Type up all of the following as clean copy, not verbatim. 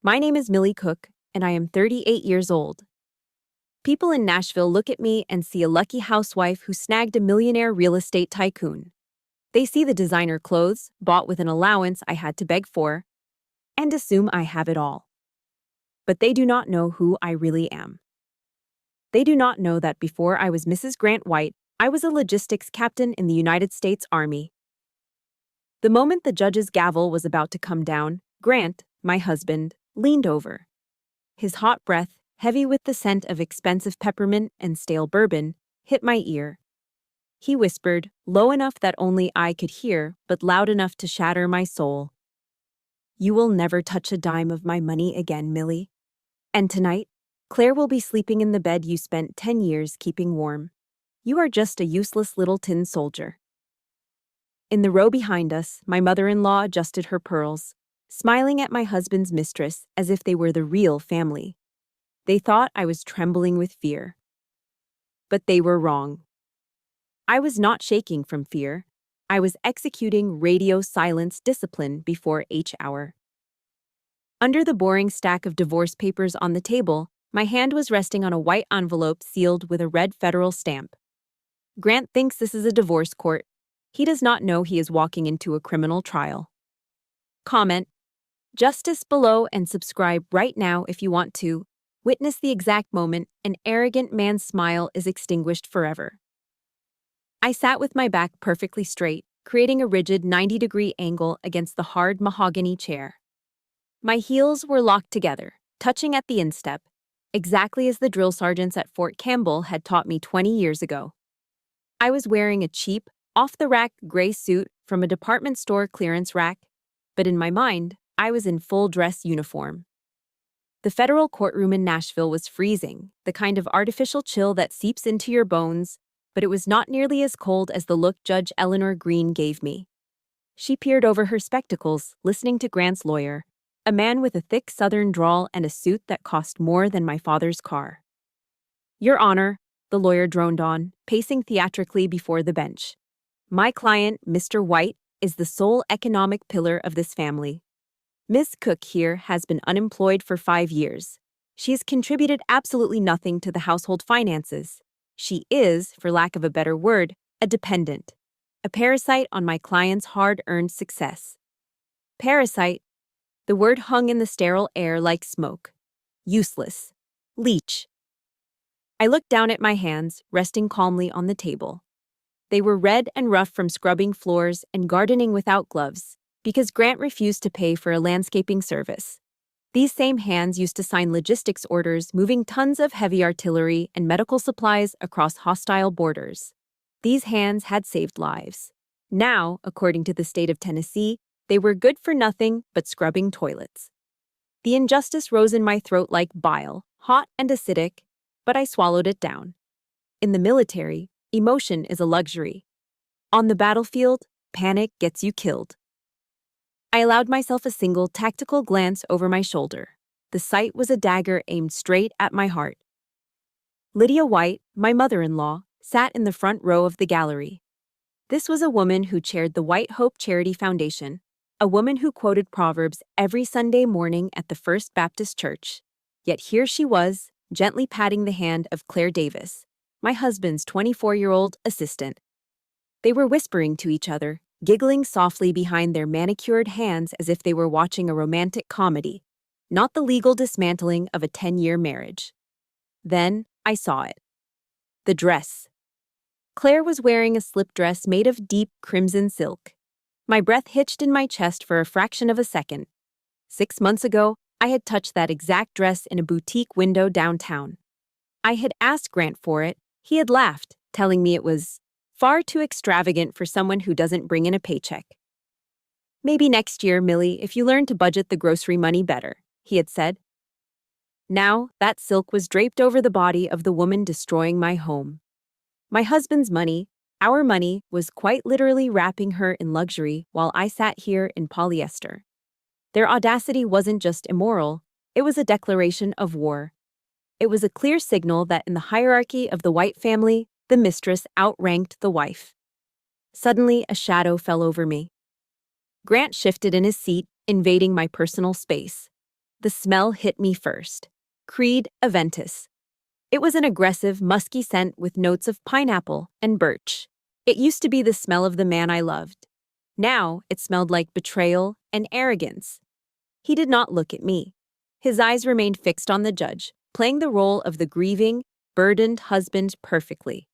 My name is Millie Cook, and I am 38 years old. People in Nashville look at me and see a lucky housewife who snagged a millionaire real estate tycoon. They see the designer clothes, bought with an allowance I had to beg for, and assume I have it all. But they do not know who I really am. They do not know that before I was Mrs. Grant White, I was a logistics captain in the United States Army. The moment the judge's gavel was about to come down, Grant, my husband, leaned over. His hot breath, heavy with the scent of expensive peppermint and stale bourbon, hit my ear. He whispered, low enough that only I could hear, but loud enough to shatter my soul. "You will never touch a dime of my money again, Millie. And tonight, Claire will be sleeping in the bed you spent 10 years keeping warm. You are just a useless little tin soldier." In the row behind us, my mother-in-law adjusted her pearls, smiling at my husband's mistress as if they were the real family. They thought I was trembling with fear. But they were wrong. I was not shaking from fear. I was executing radio silence discipline before H hour. Under the boring stack of divorce papers on the table, my hand was resting on a white envelope sealed with a red federal stamp. Grant thinks this is a divorce court. He does not know he is walking into a criminal trial. Comment: Justice below and subscribe right now if you want to witness the exact moment an arrogant man's smile is extinguished forever. I sat with my back perfectly straight, creating a rigid 90-degree angle against the hard mahogany chair. My heels were locked together, touching at the instep, exactly as the drill sergeants at Fort Campbell had taught me 20 years ago. I was wearing a cheap, off-the-rack gray suit from a department store clearance rack, but in my mind, I was in full dress uniform. The federal courtroom in Nashville was freezing, the kind of artificial chill that seeps into your bones, but it was not nearly as cold as the look Judge Eleanor Green gave me. She peered over her spectacles, listening to Grant's lawyer, a man with a thick southern drawl and a suit that cost more than my father's car. "Your Honor," the lawyer droned on, pacing theatrically before the bench. "My client, Mr. White, is the sole economic pillar of this family. Ms. Cook here has been unemployed for 5 years. She has contributed absolutely nothing to the household finances. She is, for lack of a better word, a dependent, a parasite on my client's hard-earned success." Parasite. The word hung in the sterile air like smoke. Useless. Leech. I looked down at my hands, resting calmly on the table. They were red and rough from scrubbing floors and gardening without gloves, because Grant refused to pay for a landscaping service. These same hands used to sign logistics orders moving tons of heavy artillery and medical supplies across hostile borders. These hands had saved lives. Now, according to the state of Tennessee, they were good for nothing but scrubbing toilets. The injustice rose in my throat like bile, hot and acidic, but I swallowed it down. In the military, emotion is a luxury. On the battlefield, panic gets you killed. I allowed myself a single tactical glance over my shoulder. The sight was a dagger aimed straight at my heart. Lydia White, my mother-in-law, sat in the front row of the gallery. This was a woman who chaired the White Hope Charity Foundation, a woman who quoted Proverbs every Sunday morning at the First Baptist Church. Yet here she was, gently patting the hand of Claire Davis, my husband's 24-year-old assistant. They were whispering to each other, giggling softly behind their manicured hands as if they were watching a romantic comedy, not the legal dismantling of a 10-year marriage. Then I saw it. The dress. Claire was wearing a slip dress made of deep crimson silk. My breath hitched in my chest for a fraction of a second. 6 months ago, I had touched that exact dress in a boutique window downtown. I had asked Grant for it. He had laughed, telling me it was far too extravagant for someone who doesn't bring in a paycheck. "Maybe next year, Millie, if you learn to budget the grocery money better," he had said. Now, that silk was draped over the body of the woman destroying my home. My husband's money, our money, was quite literally wrapping her in luxury while I sat here in polyester. Their audacity wasn't just immoral, it was a declaration of war. It was a clear signal that in the hierarchy of the White family, the mistress outranked the wife. Suddenly, a shadow fell over me. Grant shifted in his seat, invading my personal space. The smell hit me first. Creed Aventus. It was an aggressive, musky scent with notes of pineapple and birch. It used to be the smell of the man I loved. Now it smelled like betrayal and arrogance. He did not look at me. His eyes remained fixed on the judge, playing the role of the grieving, burdened husband perfectly.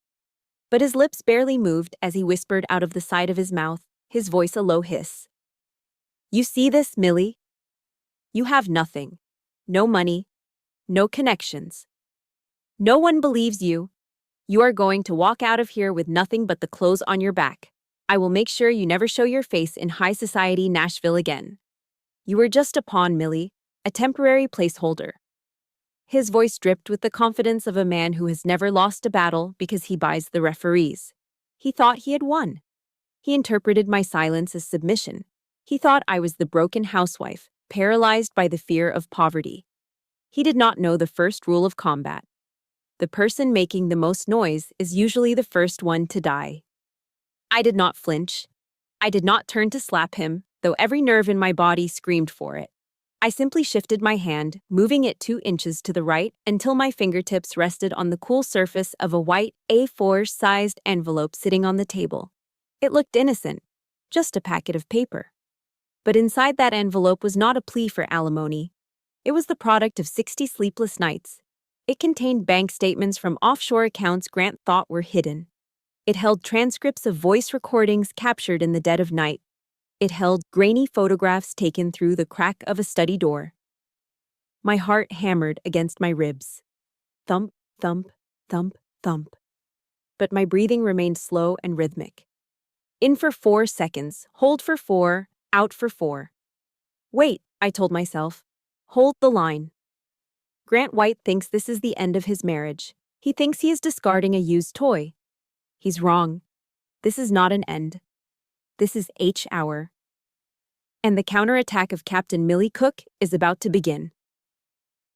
But his lips barely moved as he whispered out of the side of his mouth, his voice a low hiss. "You see this, Millie? You have nothing. No money. No connections. No one believes you. You are going to walk out of here with nothing but the clothes on your back. I will make sure you never show your face in high society Nashville again. You are just a pawn, Millie, a temporary placeholder." His voice dripped with the confidence of a man who has never lost a battle because he buys the referees. He thought he had won. He interpreted my silence as submission. He thought I was the broken housewife, paralyzed by the fear of poverty. He did not know the first rule of combat. The person making the most noise is usually the first one to die. I did not flinch. I did not turn to slap him, though every nerve in my body screamed for it. I simply shifted my hand, moving it 2 inches to the right until my fingertips rested on the cool surface of a white A4-sized envelope sitting on the table. It looked innocent, just a packet of paper. But inside that envelope was not a plea for alimony. It was the product of 60 sleepless nights. It contained bank statements from offshore accounts Grant thought were hidden. It held transcripts of voice recordings captured in the dead of night. It held grainy photographs taken through the crack of a study door. My heart hammered against my ribs. Thump, thump, thump, thump. But my breathing remained slow and rhythmic. In for 4 seconds, hold for 4, out for 4. Wait, I told myself. Hold the line. Grant White thinks this is the end of his marriage. He thinks he is discarding a used toy. He's wrong. This is not an end. This is H hour. And the counterattack of Captain Millie Cook is about to begin.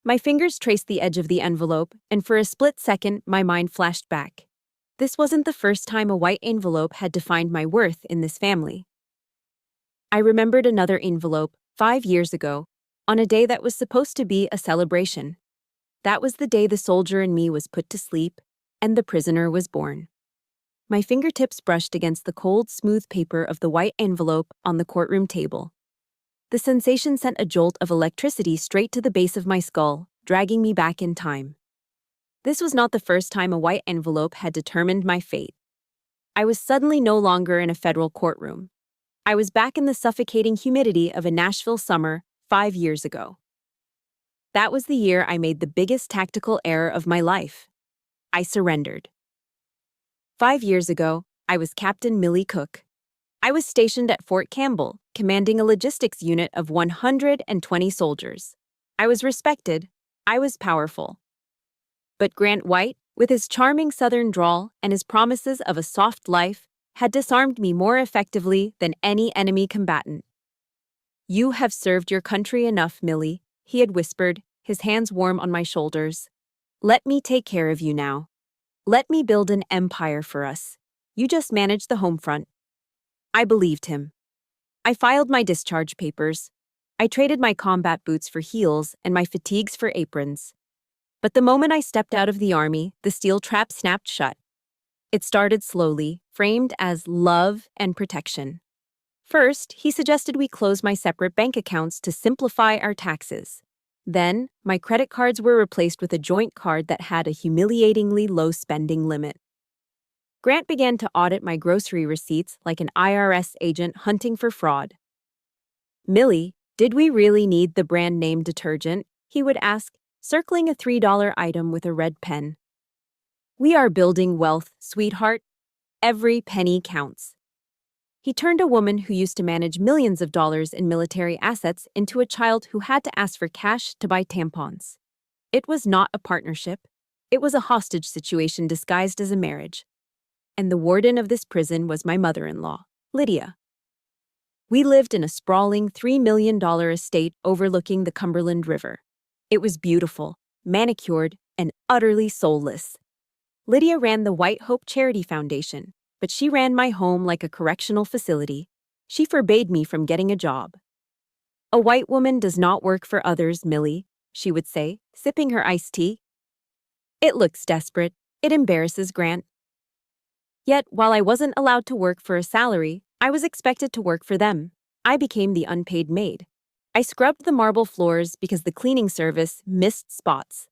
My fingers traced the edge of the envelope, and for a split second, my mind flashed back. This wasn't the first time a white envelope had defined my worth in this family. I remembered another envelope, 5 years ago, on a day that was supposed to be a celebration. That was the day the soldier in me was put to sleep, and the prisoner was born. My fingertips brushed against the cold, smooth paper of the white envelope on the courtroom table. The sensation sent a jolt of electricity straight to the base of my skull, dragging me back in time. This was not the first time a white envelope had determined my fate. I was suddenly no longer in a federal courtroom. I was back in the suffocating humidity of a Nashville summer 5 years ago. That was the year I made the biggest tactical error of my life. I surrendered. 5 years ago, I was Captain Millie Cook. I was stationed at Fort Campbell, commanding a logistics unit of 120 soldiers. I was respected. I was powerful. But Grant White, with his charming southern drawl and his promises of a soft life, had disarmed me more effectively than any enemy combatant. "You have served your country enough, Millie," he had whispered, his hands warm on my shoulders. "Let me take care of you now. Let me build an empire for us. You just manage the home front." I believed him. I filed my discharge papers. I traded my combat boots for heels and my fatigues for aprons. But the moment I stepped out of the army, the steel trap snapped shut. It started slowly, framed as love and protection. First, he suggested we close my separate bank accounts to simplify our taxes. Then, my credit cards were replaced with a joint card that had a humiliatingly low spending limit. Grant began to audit my grocery receipts like an IRS agent hunting for fraud. "Millie, did we really need the brand name detergent?" he would ask, circling a $3 item with a red pen. "We are building wealth, sweetheart. Every penny counts." He turned a woman who used to manage millions of dollars in military assets into a child who had to ask for cash to buy tampons. It was not a partnership. It was a hostage situation disguised as a marriage. And the warden of this prison was my mother-in-law, Lydia. We lived in a sprawling $3 million estate overlooking the Cumberland River. It was beautiful, manicured, and utterly soulless. Lydia ran the White Hope Charity Foundation, but she ran my home like a correctional facility. She forbade me from getting a job. "A white woman does not work for others, Millie," she would say, sipping her iced tea. It looks desperate. It embarrasses Grant. Yet, while I wasn't allowed to work for a salary, I was expected to work for them. I became the unpaid maid. I scrubbed the marble floors because the cleaning service missed spots.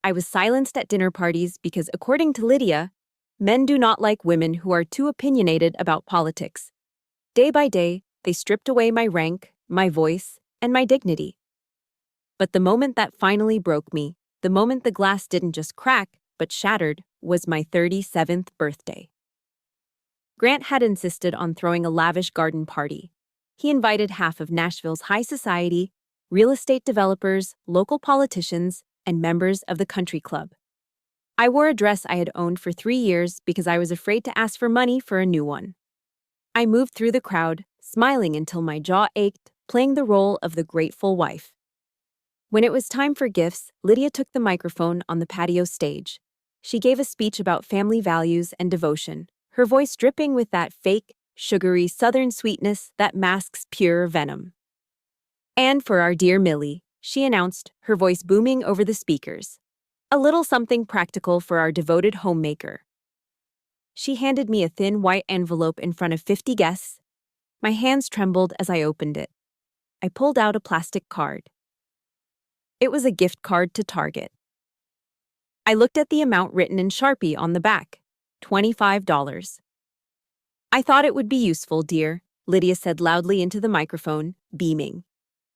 I was silenced at dinner parties because, according to Lydia, men do not like women who are too opinionated about politics. Day by day, they stripped away my rank, my voice, and my dignity. But the moment that finally broke me, the moment the glass didn't just crack, but shattered, was my 37th birthday. Grant had insisted on throwing a lavish garden party. He invited half of Nashville's high society, real estate developers, local politicians, and members of the country club. I wore a dress I had owned for 3 years because I was afraid to ask for money for a new one. I moved through the crowd, smiling until my jaw ached, playing the role of the grateful wife. When it was time for gifts, Lydia took the microphone on the patio stage. She gave a speech about family values and devotion, her voice dripping with that fake, sugary Southern sweetness that masks pure venom. "And for our dear Millie," she announced, her voice booming over the speakers. "A little something practical for our devoted homemaker." She handed me a thin white envelope in front of 50 guests. My hands trembled as I opened it. I pulled out a plastic card. It was a gift card to Target. I looked at the amount written in Sharpie on the back, $25. "I thought it would be useful, dear," Lydia said loudly into the microphone, beaming.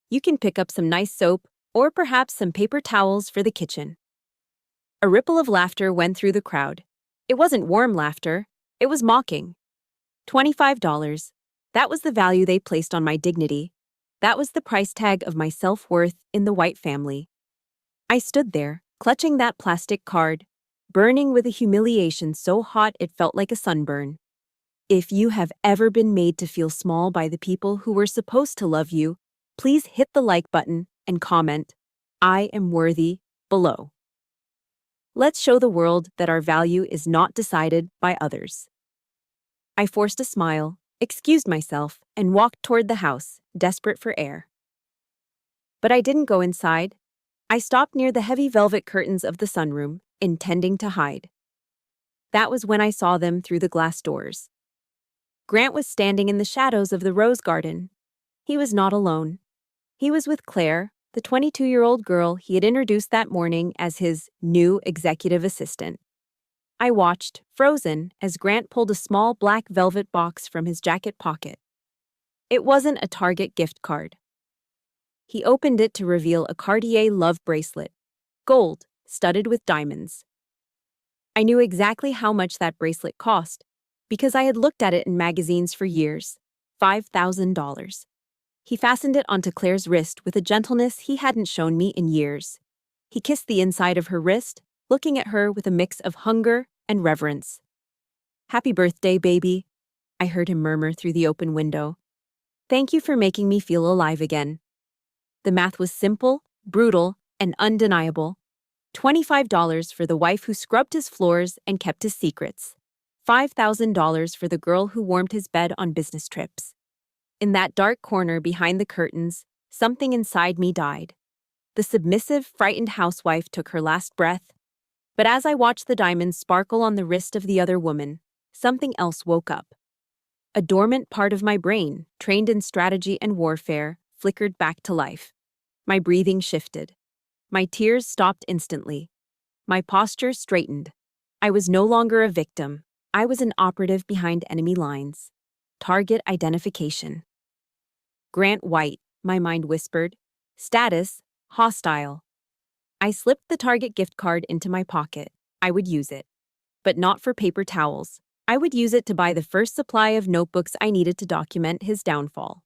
"You can pick up some nice soap, or perhaps some paper towels for the kitchen." A ripple of laughter went through the crowd. It wasn't warm laughter, it was mocking. $25. That was the value they placed on my dignity. That was the price tag of my self-worth in the white family. I stood there, clutching that plastic card, burning with a humiliation so hot it felt like a sunburn. If you have ever been made to feel small by the people who were supposed to love you, please hit the like button and comment, "I am worthy," below. Let's show the world that our value is not decided by others. I forced a smile, excused myself, and walked toward the house, desperate for air. But I didn't go inside. I stopped near the heavy velvet curtains of the sunroom, intending to hide. That was when I saw them through the glass doors. Grant was standing in the shadows of the rose garden. He was not alone. He was with Claire, the 22-year-old girl he had introduced that morning as his new executive assistant. I watched, frozen, as Grant pulled a small black velvet box from his jacket pocket. It wasn't a Target gift card. He opened it to reveal a Cartier love bracelet, gold, studded with diamonds. I knew exactly how much that bracelet cost, because I had looked at it in magazines for years. $5,000. He fastened it onto Claire's wrist with a gentleness he hadn't shown me in years. He kissed the inside of her wrist, looking at her with a mix of hunger and reverence. "Happy birthday, baby," I heard him murmur through the open window. "Thank you for making me feel alive again." The math was simple, brutal, and undeniable. $25 for the wife who scrubbed his floors and kept his secrets. $5,000 for the girl who warmed his bed on business trips. In that dark corner behind the curtains, something inside me died. The submissive, frightened housewife took her last breath. But as I watched the diamonds sparkle on the wrist of the other woman, something else woke up. A dormant part of my brain, trained in strategy and warfare, flickered back to life. My breathing shifted. My tears stopped instantly. My posture straightened. I was no longer a victim. I was an operative behind enemy lines. Target identification. Grant White, my mind whispered. Status, hostile. I slipped the Target gift card into my pocket. I would use it. But not for paper towels. I would use it to buy the first supply of notebooks I needed to document his downfall.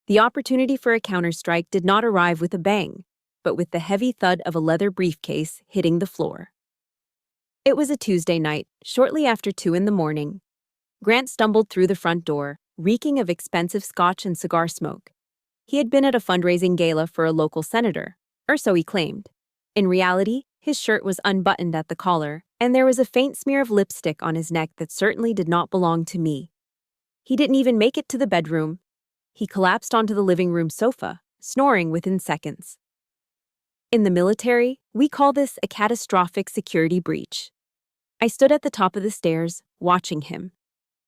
The opportunity for a counterstrike did not arrive with a bang, but with the heavy thud of a leather briefcase hitting the floor. It was a Tuesday night, shortly after 2 a.m. Grant stumbled through the front door, reeking of expensive scotch and cigar smoke. He had been at a fundraising gala for a local senator, or so he claimed. In reality, his shirt was unbuttoned at the collar, and there was a faint smear of lipstick on his neck that certainly did not belong to me. He didn't even make it to the bedroom. He collapsed onto the living room sofa, snoring within seconds. In the military, we call this a catastrophic security breach. I stood at the top of the stairs, watching him.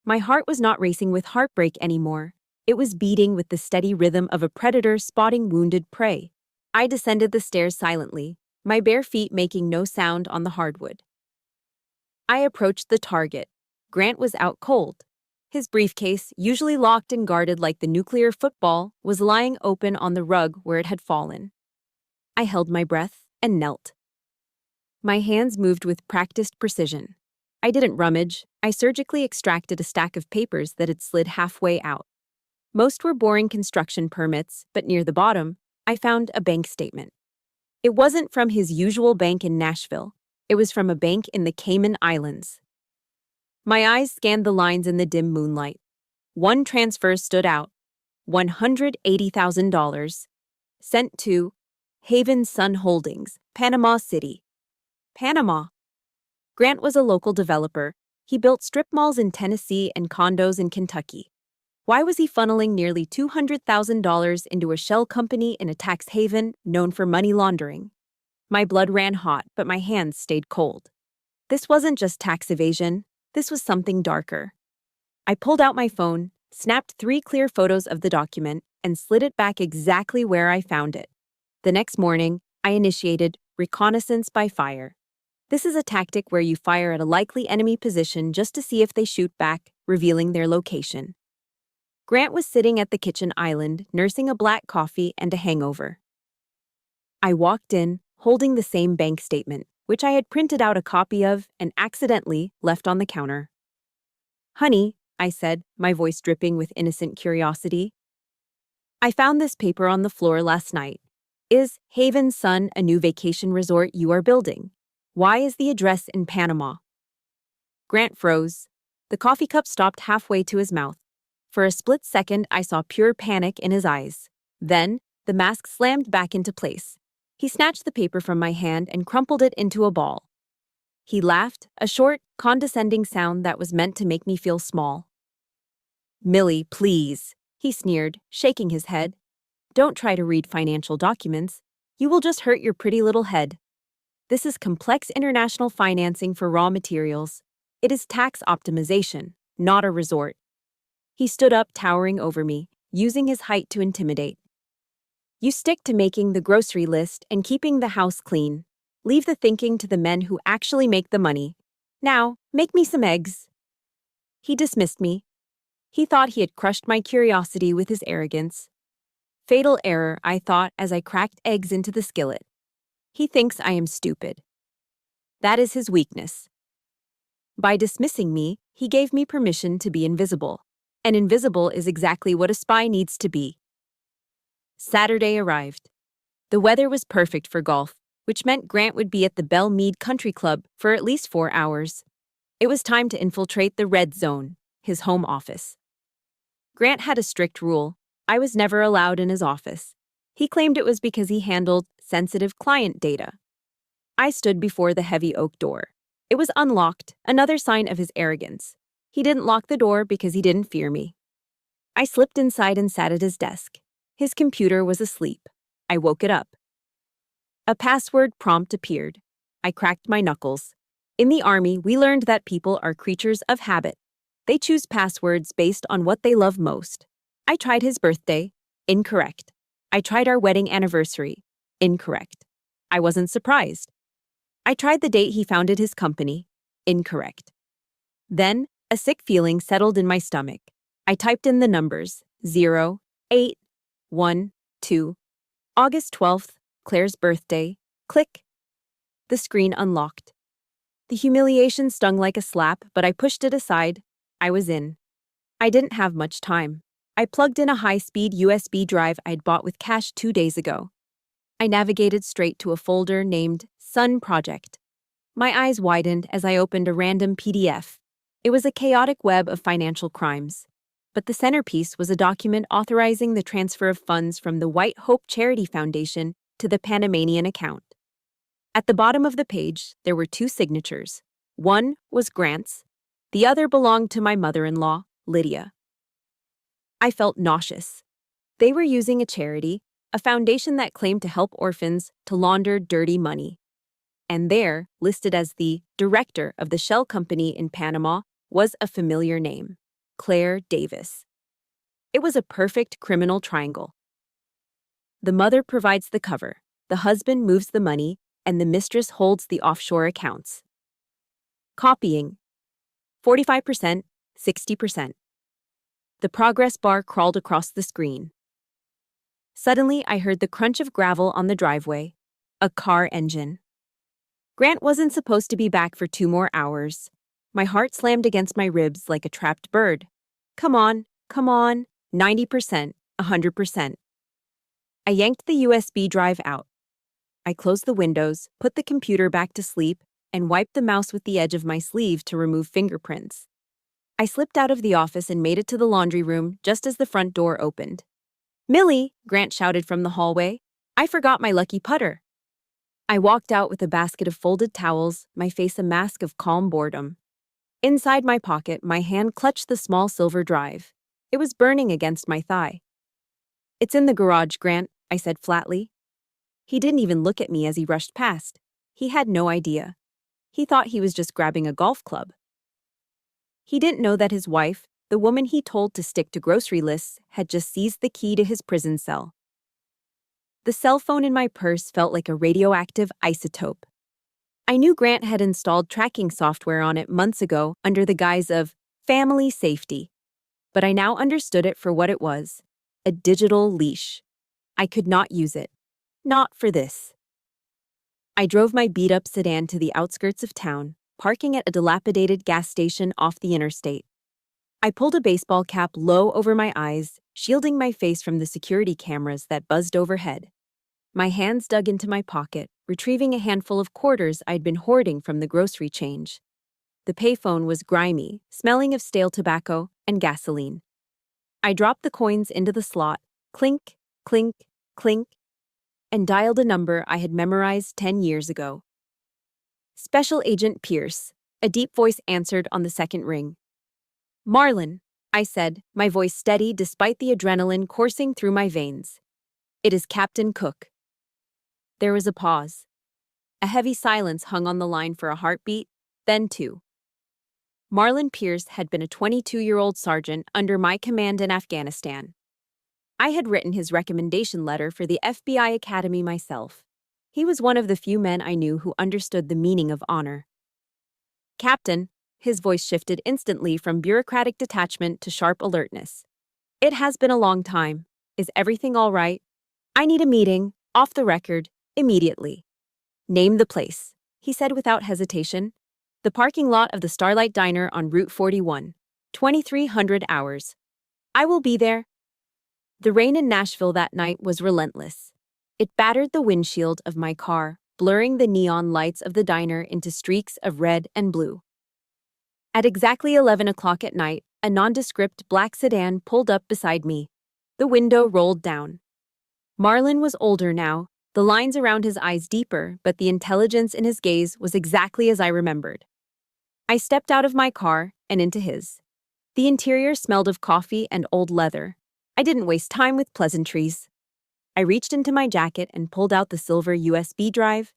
My heart was not racing with heartbreak anymore. It was beating with the steady rhythm of a predator spotting wounded prey. I descended the stairs silently, my bare feet making no sound on the hardwood. I approached the target. Grant was out cold. His briefcase, usually locked and guarded like the nuclear football, was lying open on the rug where it had fallen. I held my breath and knelt. My hands moved with practiced precision. I didn't rummage, I surgically extracted a stack of papers that had slid halfway out. Most were boring construction permits, but near the bottom, I found a bank statement. It wasn't from his usual bank in Nashville. It was from a bank in the Cayman Islands. My eyes scanned the lines in the dim moonlight. One transfer stood out. $180,000. Sent to Haven Sun Holdings, Panama City. Panama. Grant was a local developer. He built strip malls in Tennessee and condos in Kentucky. Why was he funneling nearly $200,000 into a shell company in a tax haven known for money laundering? My blood ran hot, but my hands stayed cold. This wasn't just tax evasion. This was something darker. I pulled out my phone, snapped 3 clear photos of the document, and slid it back exactly where I found it. The next morning, I initiated reconnaissance by fire. This is a tactic where you fire at a likely enemy position just to see if they shoot back, revealing their location. Grant was sitting at the kitchen island, nursing a black coffee and a hangover. I walked in, holding the same bank statement, which I had printed out a copy of and accidentally left on the counter. "Honey," I said, my voice dripping with innocent curiosity. "I found this paper on the floor last night. Is Haven Sun a new vacation resort you are building? Why is the address in Panama?" Grant froze. The coffee cup stopped halfway to his mouth. For a split second, I saw pure panic in his eyes. Then, the mask slammed back into place. He snatched the paper from my hand and crumpled it into a ball. He laughed, a short, condescending sound that was meant to make me feel small. "Millie, please," he sneered, shaking his head. "Don't try to read financial documents. You will just hurt your pretty little head. This is complex international financing for raw materials. It is tax optimization, not a resort." He stood up, towering over me, using his height to intimidate. "You stick to making the grocery list and keeping the house clean. Leave the thinking to the men who actually make the money. Now, make me some eggs." He dismissed me. He thought he had crushed my curiosity with his arrogance. Fatal error, I thought as I cracked eggs into the skillet. He thinks I am stupid. That is his weakness. By dismissing me, he gave me permission to be invisible. And invisible is exactly what a spy needs to be. Saturday arrived. The weather was perfect for golf, which meant Grant would be at the Belle Meade Country Club for at least 4 hours. It was time to infiltrate the red zone, his home office. Grant had a strict rule. I was never allowed in his office. He claimed it was because he handled sensitive client data. I stood before the heavy oak door. It was unlocked, another sign of his arrogance. He didn't lock the door because he didn't fear me. I slipped inside and sat at his desk. His computer was asleep. I woke it up. A password prompt appeared. I cracked my knuckles. In the Army, we learned that people are creatures of habit. They choose passwords based on what they love most. I tried his birthday. Incorrect. I tried our wedding anniversary. Incorrect. I wasn't surprised. I tried the date he founded his company. Incorrect. Then, a sick feeling settled in my stomach. I typed in the numbers 0, 8, 1, 2. August 12th, Claire's birthday. Click. The screen unlocked. The humiliation stung like a slap, but I pushed it aside. I was in. I didn't have much time. I plugged in a high-speed USB drive I'd bought with cash 2 days ago. I navigated straight to a folder named Sun Project. My eyes widened as I opened a random PDF. It was a chaotic web of financial crimes. But the centerpiece was a document authorizing the transfer of funds from the White Hope Charity Foundation to the Panamanian account. At the bottom of the page, there were 2 signatures. One was Grant's. The other belonged to my mother-in-law, Lydia. I felt nauseous. They were using a charity, a foundation that claimed to help orphans to launder dirty money. And there, listed as the director of the shell company in Panama, was a familiar name, Claire Davis. It was a perfect criminal triangle. The mother provides the cover, the husband moves the money, and the mistress holds the offshore accounts. Copying 45%, 60%. The progress bar crawled across the screen. Suddenly, I heard the crunch of gravel on the driveway. A car engine. Grant wasn't supposed to be back for 2 more hours. My heart slammed against my ribs like a trapped bird. Come on, 90%, 100%. I yanked the USB drive out. I closed the windows, put the computer back to sleep, and wiped the mouse with the edge of my sleeve to remove fingerprints. I slipped out of the office and made it to the laundry room just as the front door opened. "Millie," Grant shouted from the hallway, "I forgot my lucky putter." I walked out with a basket of folded towels, my face a mask of calm boredom. Inside my pocket, my hand clutched the small silver drive. It was burning against my thigh. "It's in the garage, Grant," I said flatly. He didn't even look at me as he rushed past. He had no idea. He thought he was just grabbing a golf club. He didn't know that his wife, the woman he told to stick to grocery lists, had just seized the key to his prison cell. The cell phone in my purse felt like a radioactive isotope. I knew Grant had installed tracking software on it months ago under the guise of family safety, but I now understood it for what it was, a digital leash. I could not use it. Not for this. I drove my beat-up sedan to the outskirts of town, parking at a dilapidated gas station off the interstate. I pulled a baseball cap low over my eyes, shielding my face from the security cameras that buzzed overhead. My hands dug into my pocket, retrieving a handful of quarters I'd been hoarding from the grocery change. The payphone was grimy, smelling of stale tobacco and gasoline. I dropped the coins into the slot, clink, clink, clink, and dialed a number I had memorized 10 years ago. "Special Agent Pierce," a deep voice answered on the second ring. "Marlin," I said, my voice steady despite the adrenaline coursing through my veins. "It is Captain Cook." There was a pause. A heavy silence hung on the line for a heartbeat, then 2. Marlin Pierce had been a 22-year-old sergeant under my command in Afghanistan. I had written his recommendation letter for the FBI Academy myself. He was one of the few men I knew who understood the meaning of honor. "Captain," his voice shifted instantly from bureaucratic detachment to sharp alertness. "It has been a long time. Is everything all right? I need a meeting, off the record, immediately." "Name the place," he said without hesitation. "The parking lot of the Starlight Diner on Route 41, 2300 hours. I will be there." The rain in Nashville that night was relentless. It battered the windshield of my car, blurring the neon lights of the diner into streaks of red and blue. At exactly 11 o'clock at night, a nondescript black sedan pulled up beside me. The window rolled down. Marlin was older now, the lines around his eyes deeper, but the intelligence in his gaze was exactly as I remembered. I stepped out of my car and into his. The interior smelled of coffee and old leather. I didn't waste time with pleasantries. I reached into my jacket and pulled out the silver USB drive.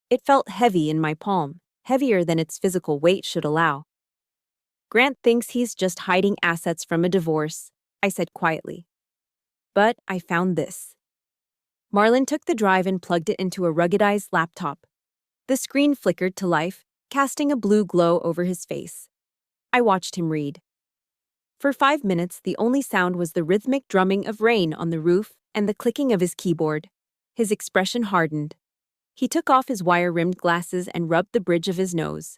It felt heavy in my palm, heavier than its physical weight should allow. "Grant thinks he's just hiding assets from a divorce," I said quietly. "But I found this." Marlin took the drive and plugged it into a ruggedized laptop. The screen flickered to life, casting a blue glow over his face. I watched him read. For 5 minutes, the only sound was the rhythmic drumming of rain on the roof and the clicking of his keyboard. His expression hardened. He took off his wire-rimmed glasses and rubbed the bridge of his nose.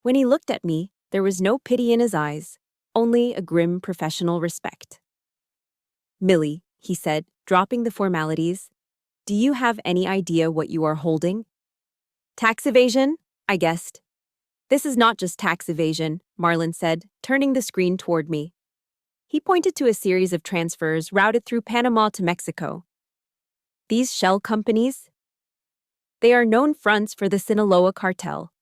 When he looked at me, there was no pity in his eyes, only a grim professional respect. "Millie," he said, dropping the formalities, "do you have any idea what you are holding?" "Tax evasion?" I guessed. "This is not just tax evasion," Marlin said, turning the screen toward me. He pointed to a series of transfers routed through Panama to Mexico. "These shell companies? They are known fronts for the Sinaloa cartel.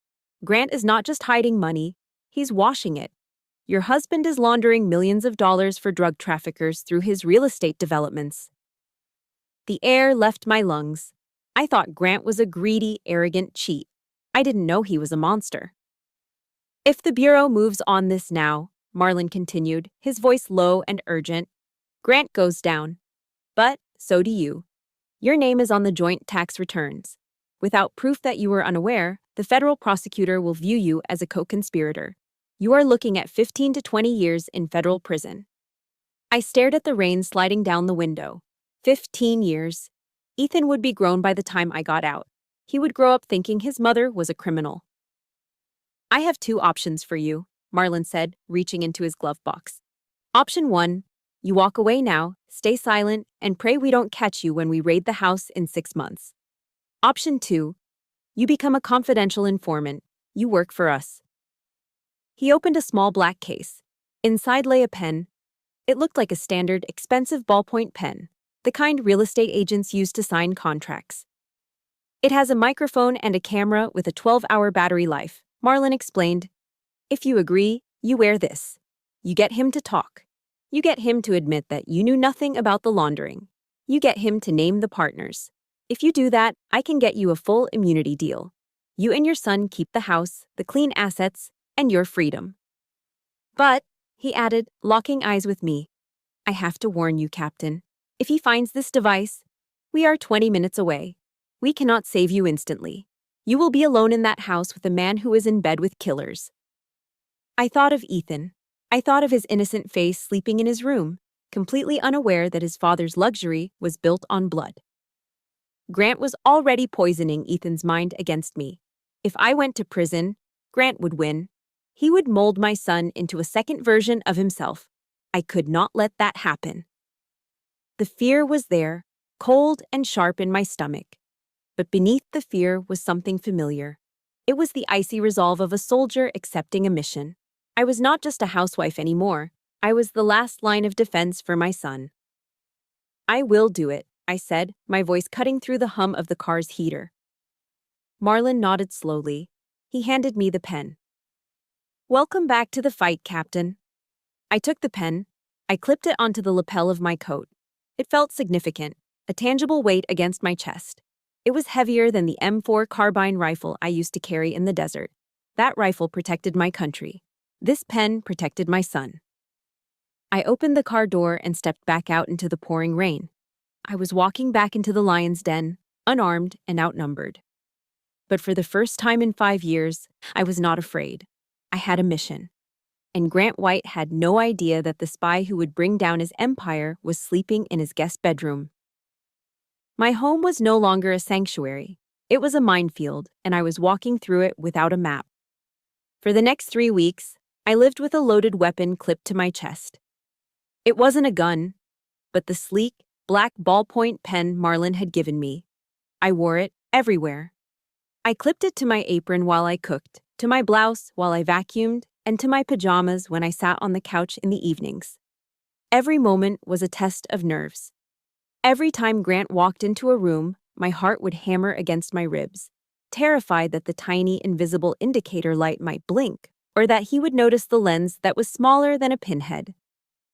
Grant is not just hiding money, he's washing it. Your husband is laundering millions of dollars for drug traffickers through his real estate developments." The air left my lungs. I thought Grant was a greedy, arrogant cheat. I didn't know he was a monster. If the Bureau moves on this now, Marlin continued, his voice low and urgent, Grant goes down. But so do you. Your name is on the joint tax returns. Without proof that you were unaware, the federal prosecutor will view you as a co-conspirator. You are looking at 15 to 20 years in federal prison. I stared at the rain sliding down the window. 15 years. Ethan would be grown by the time I got out. He would grow up thinking his mother was a criminal. I have two options for you, Marlin said, reaching into his glove box. Option 1, you walk away now, stay silent, and pray we don't catch you when we raid the house in 6 months. Option 2, you become a confidential informant. You work for us. He opened a small black case. Inside lay a pen. It looked like a standard, expensive ballpoint pen, the kind real estate agents use to sign contracts. It has a microphone and a camera with a 12-hour battery life, Marlin explained. If you agree, you wear this. You get him to talk. You get him to admit that you knew nothing about the laundering. You get him to name the partners. If you do that, I can get you a full immunity deal. You and your son keep the house, the clean assets, and your freedom. But, he added, locking eyes with me, I have to warn you, Captain. If he finds this device, we are 20 minutes away. We cannot save you instantly. You will be alone in that house with a man who is in bed with killers. I thought of Ethan. I thought of his innocent face sleeping in his room, completely unaware that his father's luxury was built on blood. Grant was already poisoning Ethan's mind against me. If I went to prison, Grant would win. He would mold my son into a second version of himself. I could not let that happen. The fear was there, cold and sharp in my stomach. But beneath the fear was something familiar. It was the icy resolve of a soldier accepting a mission. I was not just a housewife anymore. I was the last line of defense for my son. I will do it, I said, my voice cutting through the hum of the car's heater. Marlin nodded slowly. He handed me the pen. Welcome back to the fight, Captain. I took the pen. I clipped it onto the lapel of my coat. It felt significant, a tangible weight against my chest. It was heavier than the M4 carbine rifle I used to carry in the desert. That rifle protected my country. This pen protected my son. I opened the car door and stepped back out into the pouring rain. I was walking back into the lion's den, unarmed and outnumbered. But for the first time in 5 years, I was not afraid. I had a mission. And Grant White had no idea that the spy who would bring down his empire was sleeping in his guest bedroom. My home was no longer a sanctuary. It was a minefield, and I was walking through it without a map. For the next 3 weeks, I lived with a loaded weapon clipped to my chest. It wasn't a gun, but the sleek, black ballpoint pen Marlin had given me. I wore it everywhere. I clipped it to my apron while I cooked, to my blouse while I vacuumed, and to my pajamas when I sat on the couch in the evenings. Every moment was a test of nerves. Every time Grant walked into a room, my heart would hammer against my ribs, terrified that the tiny invisible indicator light might blink, or that he would notice the lens that was smaller than a pinhead.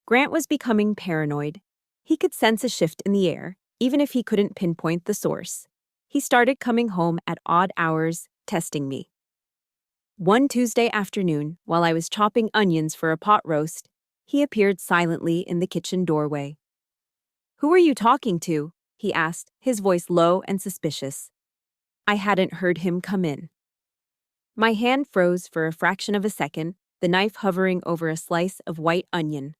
Grant was becoming paranoid. He could sense a shift in the air, even if he couldn't pinpoint the source. He started coming home at odd hours, testing me. One Tuesday afternoon, while I was chopping onions for a pot roast, he appeared silently in the kitchen doorway. "Who are you talking to?" he asked, his voice low and suspicious. I hadn't heard him come in. My hand froze for a fraction of a second, the knife hovering over a slice of white onion.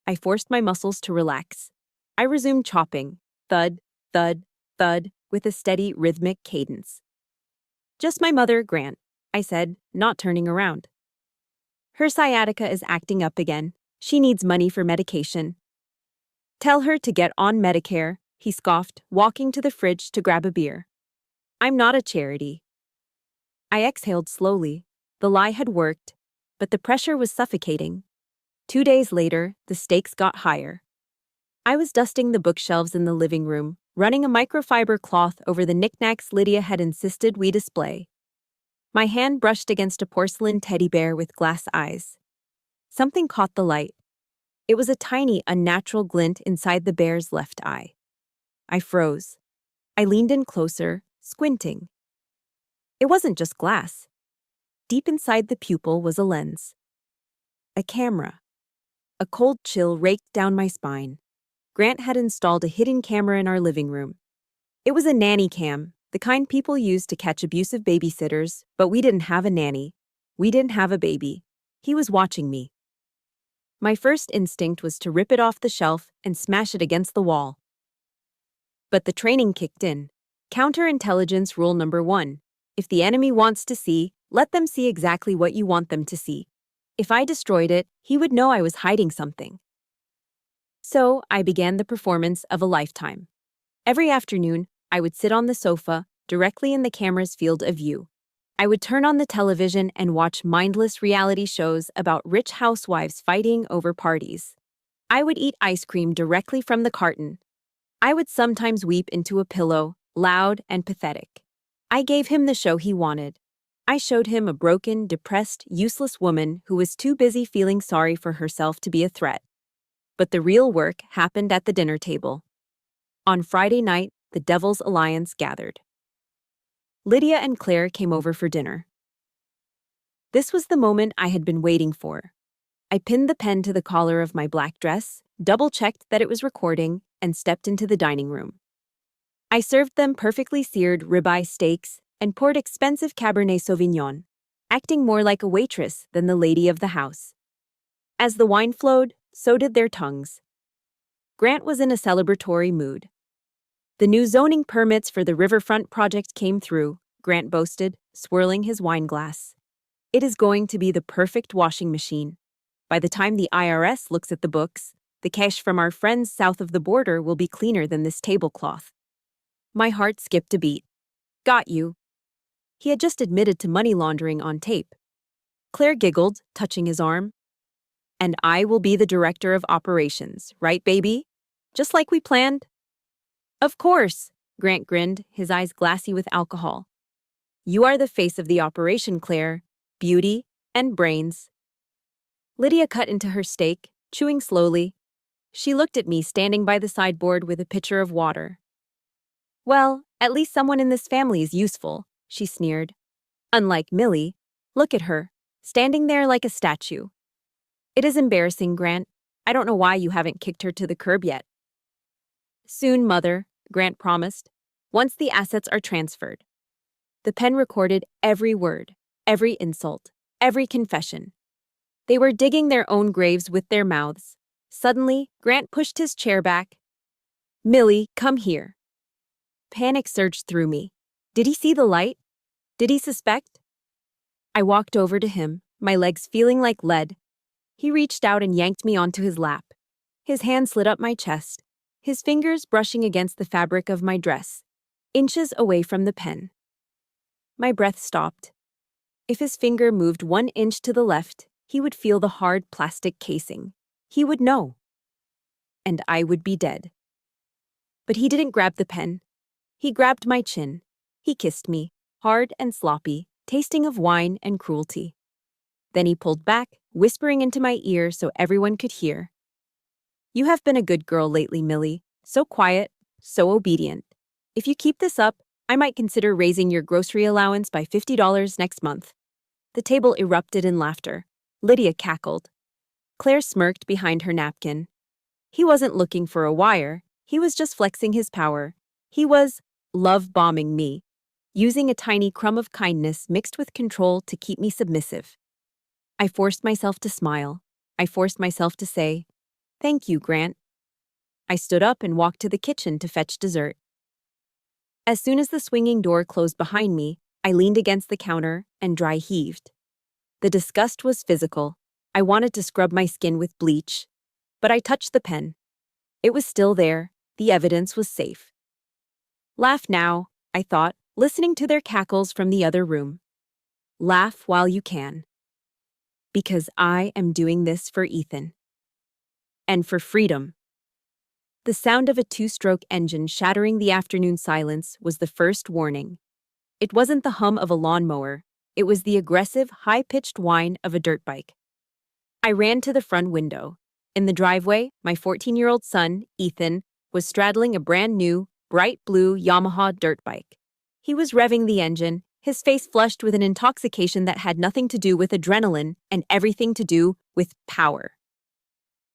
I forced my muscles to relax. I resumed chopping, thud, thud, thud, with a steady, rhythmic cadence. "Just my mother, Grant," I said, not turning around. "Her sciatica is acting up again. She needs money for medication." "Tell her to get on Medicare," he scoffed, walking to the fridge to grab a beer. "I'm not a charity." I exhaled slowly. The lie had worked, but the pressure was suffocating. 2 days later, the stakes got higher. I was dusting the bookshelves in the living room, running a microfiber cloth over the knickknacks Lydia had insisted we display. My hand brushed against a porcelain teddy bear with glass eyes. Something caught the light. It was a tiny, unnatural glint inside the bear's left eye. I froze. I leaned in closer, squinting. It wasn't just glass. Deep inside the pupil was a lens. A camera. A cold chill raked down my spine. Grant had installed a hidden camera in our living room. It was a nanny cam, the kind people use to catch abusive babysitters, but we didn't have a nanny. We didn't have a baby. He was watching me. My first instinct was to rip it off the shelf and smash it against the wall. But the training kicked in. Counterintelligence rule number 1. If the enemy wants to see, let them see exactly what you want them to see. If I destroyed it, he would know I was hiding something. So I began the performance of a lifetime. Every afternoon, I would sit on the sofa, directly in the camera's field of view. I would turn on the television and watch mindless reality shows about rich housewives fighting over parties. I would eat ice cream directly from the carton. I would sometimes weep into a pillow, loud and pathetic. I gave him the show he wanted. I showed him a broken, depressed, useless woman who was too busy feeling sorry for herself to be a threat. But the real work happened at the dinner table. On Friday night, the Devil's Alliance gathered. Lydia and Claire came over for dinner. This was the moment I had been waiting for. I pinned the pen to the collar of my black dress, double-checked that it was recording, and stepped into the dining room. I served them perfectly seared ribeye steaks and poured expensive Cabernet Sauvignon, acting more like a waitress than the lady of the house. As the wine flowed, so did their tongues. Grant was in a celebratory mood. The new zoning permits for the riverfront project came through, Grant boasted, swirling his wine glass. It is going to be the perfect washing machine. By the time the IRS looks at the books, the cash from our friends south of the border will be cleaner than this tablecloth. My heart skipped a beat. Got you. He had just admitted to money laundering on tape. Claire giggled, touching his arm. And I will be the director of operations, right, baby? Just like we planned? Of course, Grant grinned, his eyes glassy with alcohol. You are the face of the operation, Claire. Beauty and brains. Lydia cut into her steak, chewing slowly. She looked at me standing by the sideboard with a pitcher of water. Well, at least someone in this family is useful, she sneered. Unlike Millie, look at her, standing there like a statue. It is embarrassing, Grant. I don't know why you haven't kicked her to the curb yet. Soon, Mother, Grant promised, once the assets are transferred. The pen recorded every word, every insult, every confession. They were digging their own graves with their mouths. Suddenly, Grant pushed his chair back. Millie, come here. Panic surged through me. Did he see the light? Did he suspect? I walked over to him, my legs feeling like lead. He reached out and yanked me onto his lap. His hand slid up my chest, his fingers brushing against the fabric of my dress, inches away from the pen. My breath stopped. If his finger moved 1 inch to the left, he would feel the hard plastic casing. He would know. And I would be dead. But he didn't grab the pen. He grabbed my chin. He kissed me, hard and sloppy, tasting of wine and cruelty. Then he pulled back, whispering into my ear so everyone could hear. You have been a good girl lately, Millie. So quiet, so obedient. If you keep this up, I might consider raising your grocery allowance by $50 next month. The table erupted in laughter. Lydia cackled. Claire smirked behind her napkin. He wasn't looking for a wire. He was just flexing his power. He was love-bombing me, using a tiny crumb of kindness mixed with control to keep me submissive. I forced myself to smile. I forced myself to say, "Thank you, Grant." I stood up and walked to the kitchen to fetch dessert. As soon as the swinging door closed behind me, I leaned against the counter and dry heaved. The disgust was physical. I wanted to scrub my skin with bleach. But I touched the pen. It was still there. The evidence was safe. Laugh now, I thought, listening to their cackles from the other room. Laugh while you can. Because I am doing this for Ethan. And for freedom. The sound of a 2-stroke engine shattering the afternoon silence was the first warning. It wasn't the hum of a lawnmower. It was the aggressive, high-pitched whine of a dirt bike. I ran to the front window. In the driveway, my 14-year-old son, Ethan, was straddling a brand-new, bright blue Yamaha dirt bike. He was revving the engine, his face flushed with an intoxication that had nothing to do with adrenaline and everything to do with power.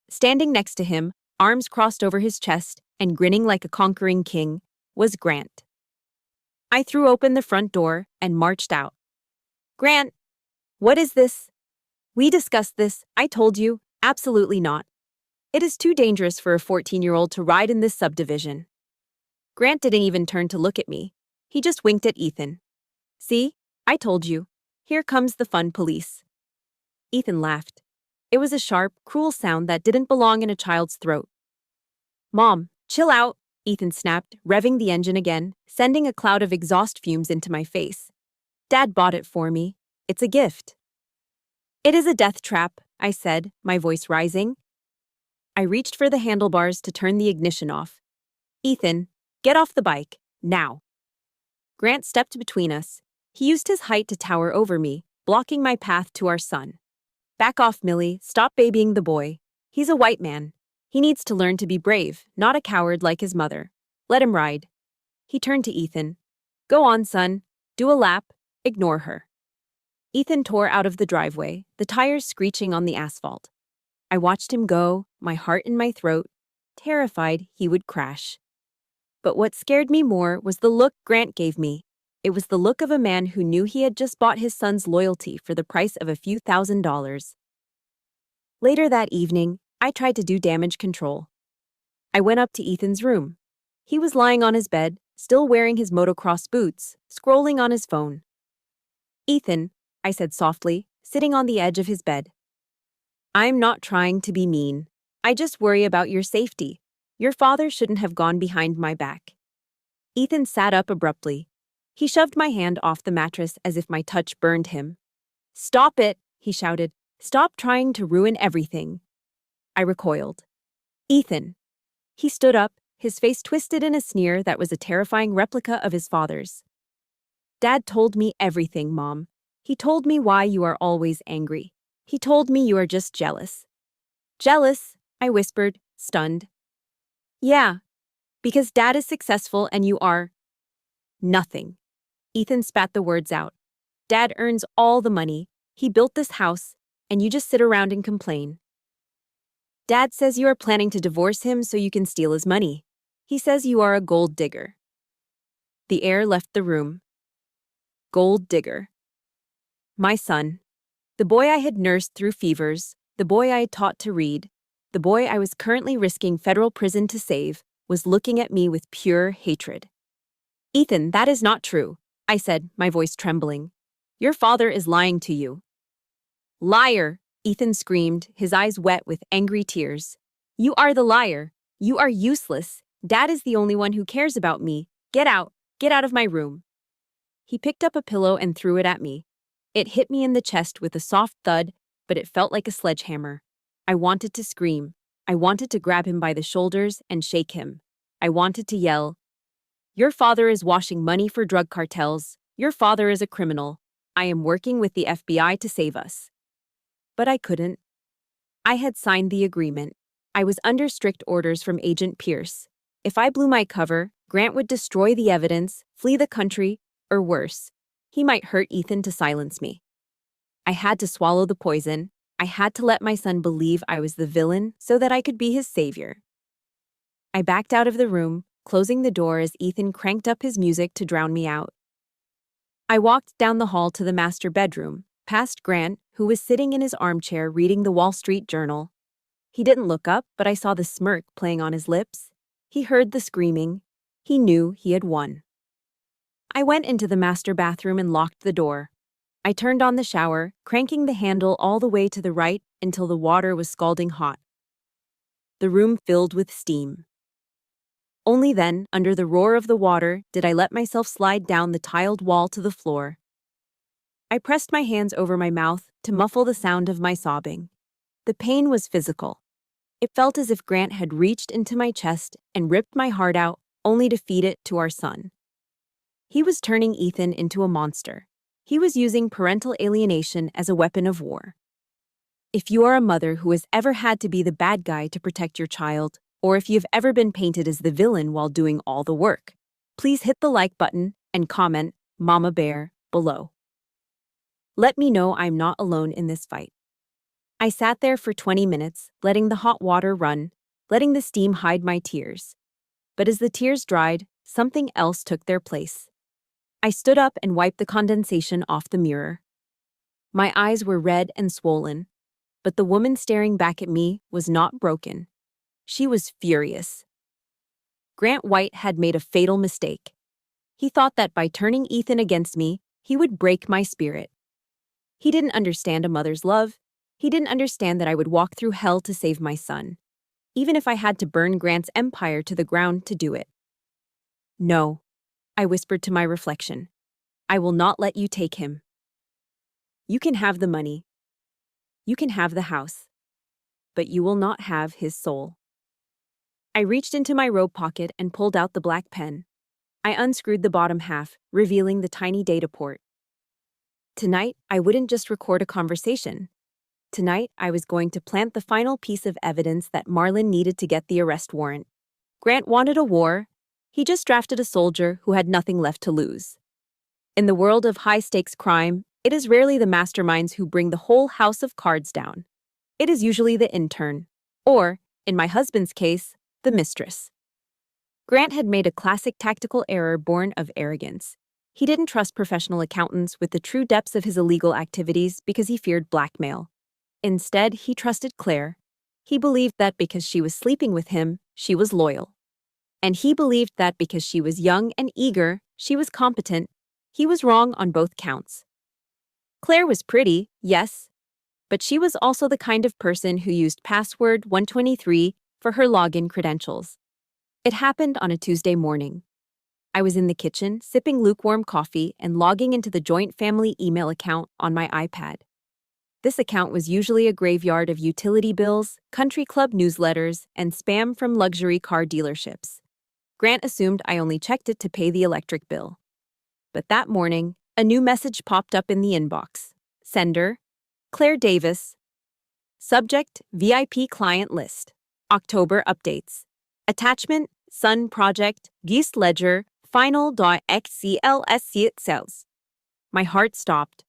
Standing next to him, arms crossed over his chest and grinning like a conquering king, was Grant. I threw open the front door and marched out. Grant, what is this? We discussed this, I told you, absolutely not. It is too dangerous for a 14-year-old to ride in this subdivision. Grant didn't even turn to look at me. He just winked at Ethan. See, I told you. Here comes the fun police. Ethan laughed. It was a sharp, cruel sound that didn't belong in a child's throat. Mom, chill out, Ethan snapped, revving the engine again, sending a cloud of exhaust fumes into my face. Dad bought it for me. It's a gift. It is a death trap, I said, my voice rising. I reached for the handlebars to turn the ignition off. Ethan, get off the bike, now. Grant stepped between us. He used his height to tower over me, blocking my path to our son. Back off, Millie, stop babying the boy. He's a white man. He needs to learn to be brave, not a coward like his mother. Let him ride. He turned to Ethan. Go on, son. Do a lap. Ignore her. Ethan tore out of the driveway, the tires screeching on the asphalt. I watched him go, my heart in my throat, terrified he would crash. But what scared me more was the look Grant gave me. It was the look of a man who knew he had just bought his son's loyalty for the price of a few $1,000s. Later that evening, I tried to do damage control. I went up to Ethan's room. He was lying on his bed, still wearing his motocross boots, scrolling on his phone. Ethan, I said softly, sitting on the edge of his bed. I'm not trying to be mean. I just worry about your safety. Your father shouldn't have gone behind my back. Ethan sat up abruptly. He shoved my hand off the mattress as if my touch burned him. Stop it, he shouted. Stop trying to ruin everything. I recoiled. Ethan. He stood up, his face twisted in a sneer that was a terrifying replica of his father's. Dad told me everything, Mom. He told me why you are always angry. He told me you are just jealous. Jealous? I whispered, stunned. Yeah, because Dad is successful and you are nothing. Ethan spat the words out. Dad earns all the money. He built this house, and you just sit around and complain. Dad says you are planning to divorce him so you can steal his money. He says you are a gold digger. The air left the room. Gold digger. My son. The boy I had nursed through fevers, the boy I had taught to read, the boy I was currently risking federal prison to save, was looking at me with pure hatred. Ethan, that is not true, I said, my voice trembling. Your father is lying to you. Liar, Ethan screamed, his eyes wet with angry tears. You are the liar. You are useless. Dad is the only one who cares about me. Get out. Get out of my room. He picked up a pillow and threw it at me. It hit me in the chest with a soft thud, but it felt like a sledgehammer. I wanted to scream. I wanted to grab him by the shoulders and shake him. I wanted to yell, Your father is washing money for drug cartels. Your father is a criminal. I am working with the FBI to save us. But I couldn't. I had signed the agreement. I was under strict orders from Agent Pierce. If I blew my cover, Grant would destroy the evidence, flee the country, or worse, he might hurt Ethan to silence me. I had to swallow the poison. I had to let my son believe I was the villain so that I could be his savior. I backed out of the room, closing the door as Ethan cranked up his music to drown me out. I walked down the hall to the master bedroom, past Grant, who was sitting in his armchair reading the Wall Street Journal. He didn't look up, but I saw the smirk playing on his lips. He heard the screaming. He knew he had won. I went into the master bathroom and locked the door. I turned on the shower, cranking the handle all the way to the right until the water was scalding hot. The room filled with steam. Only then, under the roar of the water, did I let myself slide down the tiled wall to the floor. I pressed my hands over my mouth to muffle the sound of my sobbing. The pain was physical. It felt as if Grant had reached into my chest and ripped my heart out, only to feed it to our son. He was turning Ethan into a monster. He was using parental alienation as a weapon of war. If you are a mother who has ever had to be the bad guy to protect your child, or if you've ever been painted as the villain while doing all the work. Please hit the like button and comment Mama Bear below. Let me know I'm not alone in this fight. I sat there for 20 minutes, letting the hot water run, letting the steam hide my tears. But as the tears dried, something else took their place. I stood up and wiped the condensation off the mirror. My eyes were red and swollen, but the woman staring back at me was not broken. She was furious. Grant White had made a fatal mistake. He thought that by turning Ethan against me, he would break my spirit. He didn't understand a mother's love. He didn't understand that I would walk through hell to save my son, even if I had to burn Grant's empire to the ground to do it. No, I whispered to my reflection. I will not let you take him. You can have the money. You can have the house. But you will not have his soul. I reached into my robe pocket and pulled out the black pen. I unscrewed the bottom half, revealing the tiny data port. Tonight, I wouldn't just record a conversation. Tonight, I was going to plant the final piece of evidence that Marlon needed to get the arrest warrant. Grant wanted a war. He just drafted a soldier who had nothing left to lose. In the world of high-stakes crime, it is rarely the masterminds who bring the whole house of cards down. It is usually the intern, or, in my husband's case, the mistress. Grant had made a classic tactical error born of arrogance. He didn't trust professional accountants with the true depths of his illegal activities because he feared blackmail. Instead, he trusted Claire. He believed that because she was sleeping with him, she was loyal. And he believed that because she was young and eager, she was competent. He was wrong on both counts. Claire was pretty, yes, but she was also the kind of person who used password 123 for her login credentials. It happened on a Tuesday morning. I was in the kitchen, sipping lukewarm coffee and logging into the joint family email account on my iPad. This account was usually a graveyard of utility bills, country club newsletters, and spam from luxury car dealerships. Grant assumed I only checked it to pay the electric bill. But that morning, a new message popped up in the inbox. Sender, Claire Davis. Subject, VIP client list. October updates. Attachment, Sun Project, Geese Ledger, final.xclsc itself. My heart stopped.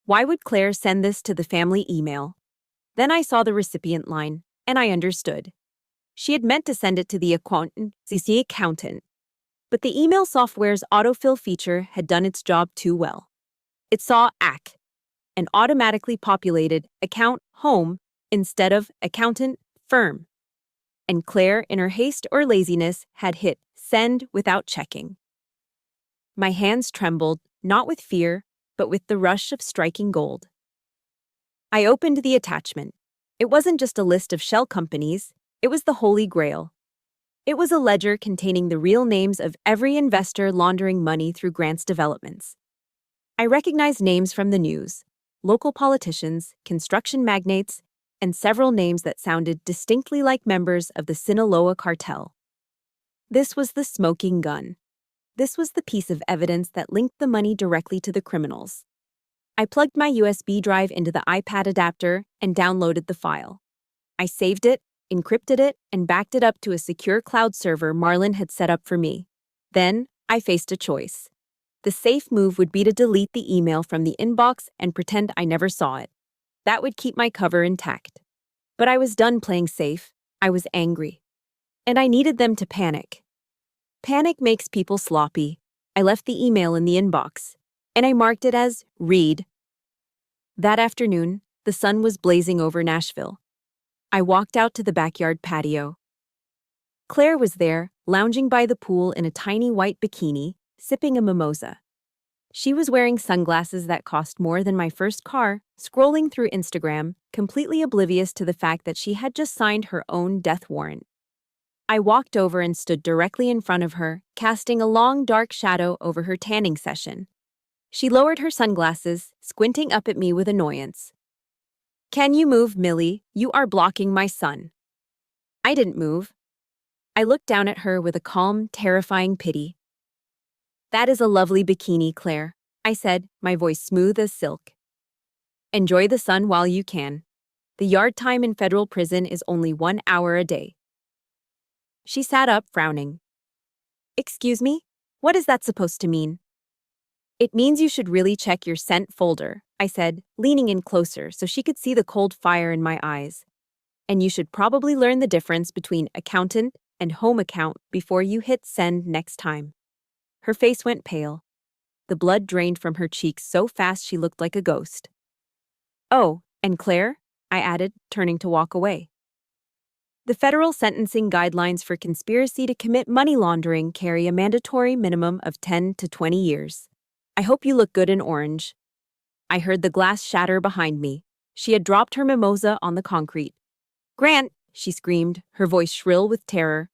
Why would Claire send this to the family email? Then I saw the recipient line, and I understood. She had meant to send it to the accountant. But the email software's autofill feature had done its job too well. It saw AC and automatically populated account home instead of accountant firm. And Claire, in her haste or laziness, had hit send without checking. My hands trembled, not with fear, but with the rush of striking gold. I opened the attachment. It wasn't just a list of shell companies, it was the Holy Grail. It was a ledger containing the real names of every investor laundering money through Grant's developments. I recognized names from the news, local politicians, construction magnates, and several names that sounded distinctly like members of the Sinaloa cartel. This was the smoking gun. This was the piece of evidence that linked the money directly to the criminals. I plugged my USB drive into the iPad adapter and downloaded the file. I saved it, encrypted it, and backed it up to a secure cloud server Marlon had set up for me. Then, I faced a choice. The safe move would be to delete the email from the inbox and pretend I never saw it. That would keep my cover intact. But I was done playing safe. I was angry. And I needed them to panic. Panic makes people sloppy. I left the email in the inbox, and I marked it as read. That afternoon, the sun was blazing over Nashville. I walked out to the backyard patio. Claire was there, lounging by the pool in a tiny white bikini, sipping a mimosa. She was wearing sunglasses that cost more than my first car, scrolling through Instagram, completely oblivious to the fact that she had just signed her own death warrant. I walked over and stood directly in front of her, casting a long dark shadow over her tanning session. She lowered her sunglasses, squinting up at me with annoyance. "Can you move, Millie? You are blocking my sun." I didn't move. I looked down at her with a calm, terrifying pity. "That is a lovely bikini, Claire," I said, my voice smooth as silk. "Enjoy the sun while you can. The yard time in federal prison is only 1 hour a day." She sat up, frowning. Excuse me? What is that supposed to mean? It means you should really check your sent folder, I said, leaning in closer so she could see the cold fire in my eyes. And you should probably learn the difference between accountant and home account before you hit send next time. Her face went pale. The blood drained from her cheeks so fast she looked like a ghost. Oh, and Claire? I added, turning to walk away. The federal sentencing guidelines for conspiracy to commit money laundering carry a mandatory minimum of 10 to 20 years. I hope you look good in orange. I heard the glass shatter behind me. She had dropped her mimosa on the concrete. Grant, she screamed, her voice shrill with terror.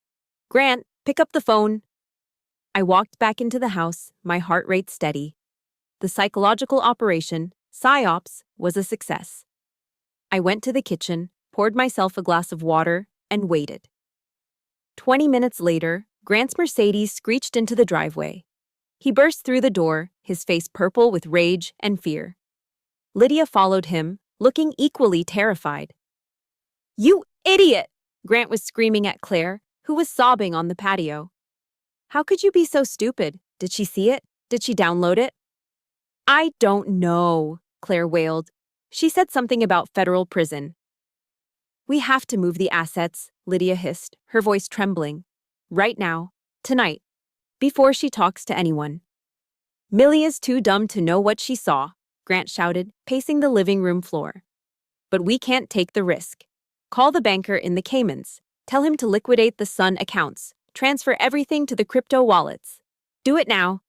Grant, pick up the phone. I walked back into the house, my heart rate steady. The psychological operation, PSYOPs, was a success. I went to the kitchen, poured myself a glass of water, and waited. 20 minutes later, Grant's Mercedes screeched into the driveway. He burst through the door, his face purple with rage and fear. Lydia followed him, looking equally terrified. You idiot! Grant was screaming at Claire, who was sobbing on the patio. How could you be so stupid? Did she see it? Did she download it? I don't know, Claire wailed. She said something about federal prison. We have to move the assets, Lydia hissed, her voice trembling. Right now, tonight, before she talks to anyone. Millie is too dumb to know what she saw, Grant shouted, pacing the living room floor. But we can't take the risk. Call the banker in the Caymans. Tell him to liquidate the Sun accounts. Transfer everything to the crypto wallets. Do it now.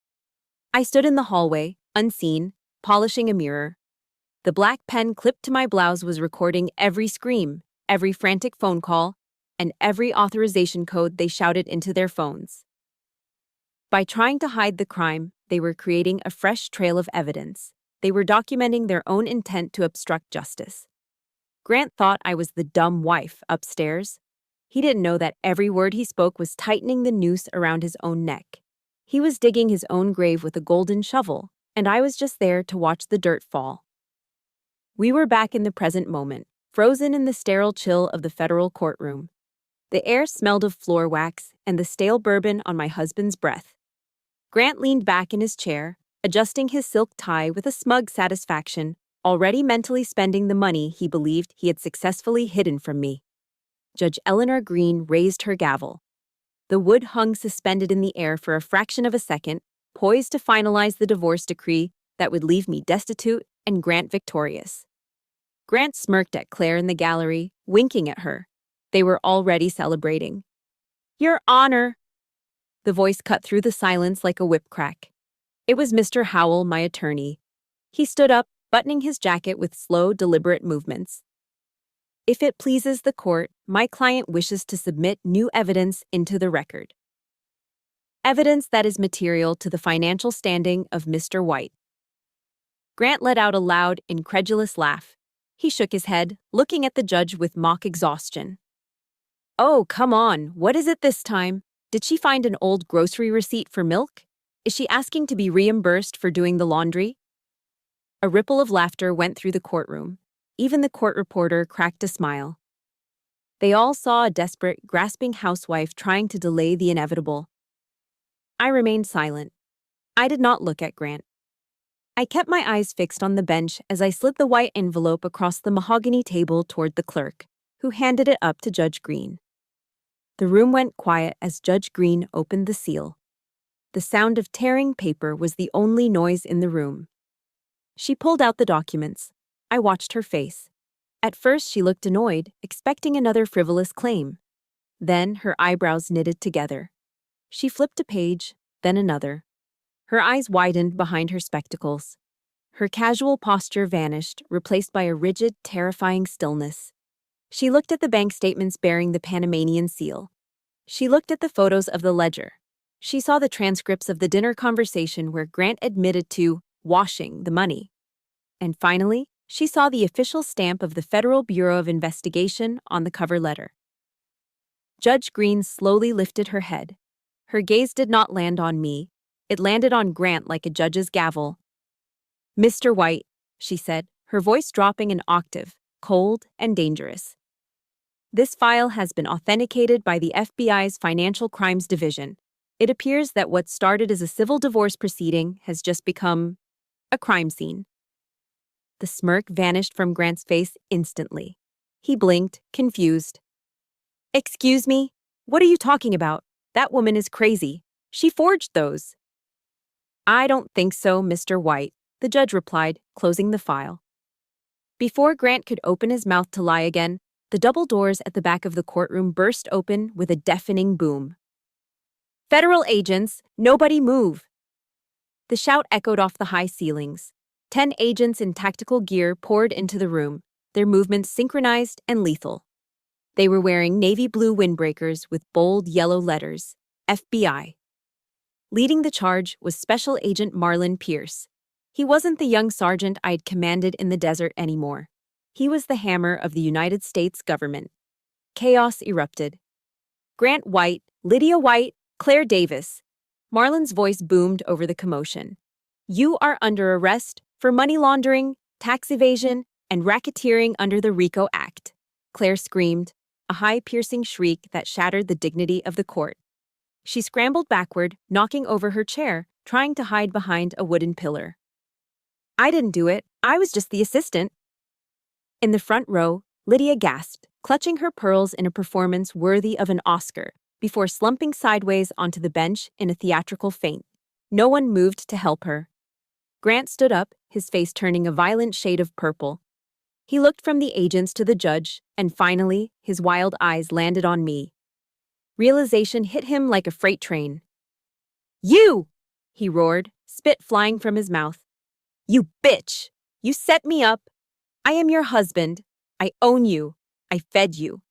I stood in the hallway, unseen, polishing a mirror. The black pen clipped to my blouse was recording every scream, every frantic phone call, and every authorization code they shouted into their phones. By trying to hide the crime, they were creating a fresh trail of evidence. They were documenting their own intent to obstruct justice. Grant thought I was the dumb wife upstairs. He didn't know that every word he spoke was tightening the noose around his own neck. He was digging his own grave with a golden shovel, and I was just there to watch the dirt fall. We were back in the present moment, frozen in the sterile chill of the federal courtroom. The air smelled of floor wax and the stale bourbon on my husband's breath. Grant leaned back in his chair, adjusting his silk tie with a smug satisfaction, already mentally spending the money he believed he had successfully hidden from me. Judge Eleanor Green raised her gavel. The wood hung suspended in the air for a fraction of a second, poised to finalize the divorce decree that would leave me destitute and Grant victorious. Grant smirked at Claire in the gallery, winking at her. They were already celebrating. Your Honor! The voice cut through the silence like a whip crack. It was Mr. Howell, my attorney. He stood up, buttoning his jacket with slow, deliberate movements. If it pleases the court, my client wishes to submit new evidence into the record. Evidence that is material to the financial standing of Mr. White. Grant let out a loud, incredulous laugh. He shook his head, looking at the judge with mock exhaustion. Oh, come on, what is it this time? Did she find an old grocery receipt for milk? Is she asking to be reimbursed for doing the laundry? A ripple of laughter went through the courtroom. Even the court reporter cracked a smile. They all saw a desperate, grasping housewife trying to delay the inevitable. I remained silent. I did not look at Grant. I kept my eyes fixed on the bench as I slid the white envelope across the mahogany table toward the clerk, who handed it up to Judge Green. The room went quiet as Judge Green opened the seal. The sound of tearing paper was the only noise in the room. She pulled out the documents. I watched her face. At first she looked annoyed, expecting another frivolous claim. Then her eyebrows knitted together. She flipped a page, then another. Her eyes widened behind her spectacles. Her casual posture vanished, replaced by a rigid, terrifying stillness. She looked at the bank statements bearing the Panamanian seal. She looked at the photos of the ledger. She saw the transcripts of the dinner conversation where Grant admitted to washing the money. And finally, she saw the official stamp of the Federal Bureau of Investigation on the cover letter. Judge Green slowly lifted her head. Her gaze did not land on me. It landed on Grant like a judge's gavel. Mr. White, she said, her voice dropping an octave, cold and dangerous. This file has been authenticated by the FBI's Financial Crimes Division. It appears that what started as a civil divorce proceeding has just become a crime scene. The smirk vanished from Grant's face instantly. He blinked, confused. Excuse me? What are you talking about? That woman is crazy. She forged those. I don't think so, Mr. White, the judge replied, closing the file. Before Grant could open his mouth to lie again, the double doors at the back of the courtroom burst open with a deafening boom. Federal agents, nobody move! The shout echoed off the high ceilings. 10 agents in tactical gear poured into the room, their movements synchronized and lethal. They were wearing navy blue windbreakers with bold yellow letters, FBI. Leading the charge was Special Agent Marlon Pierce. He wasn't the young sergeant I'd commanded in the desert anymore. He was the hammer of the United States government. Chaos erupted. Grant White, Lydia White, Claire Davis. Marlon's voice boomed over the commotion. You are under arrest for money laundering, tax evasion, and racketeering under the RICO Act. Claire screamed, a high piercing shriek that shattered the dignity of the court. She scrambled backward, knocking over her chair, trying to hide behind a wooden pillar. I didn't do it. I was just the assistant. In the front row, Lydia gasped, clutching her pearls in a performance worthy of an Oscar, before slumping sideways onto the bench in a theatrical faint. No one moved to help her. Grant stood up, his face turning a violent shade of purple. He looked from the agents to the judge, and finally, his wild eyes landed on me. Realization hit him like a freight train. You! He roared, spit flying from his mouth. You bitch! You set me up! I am your husband. I own you. I fed you.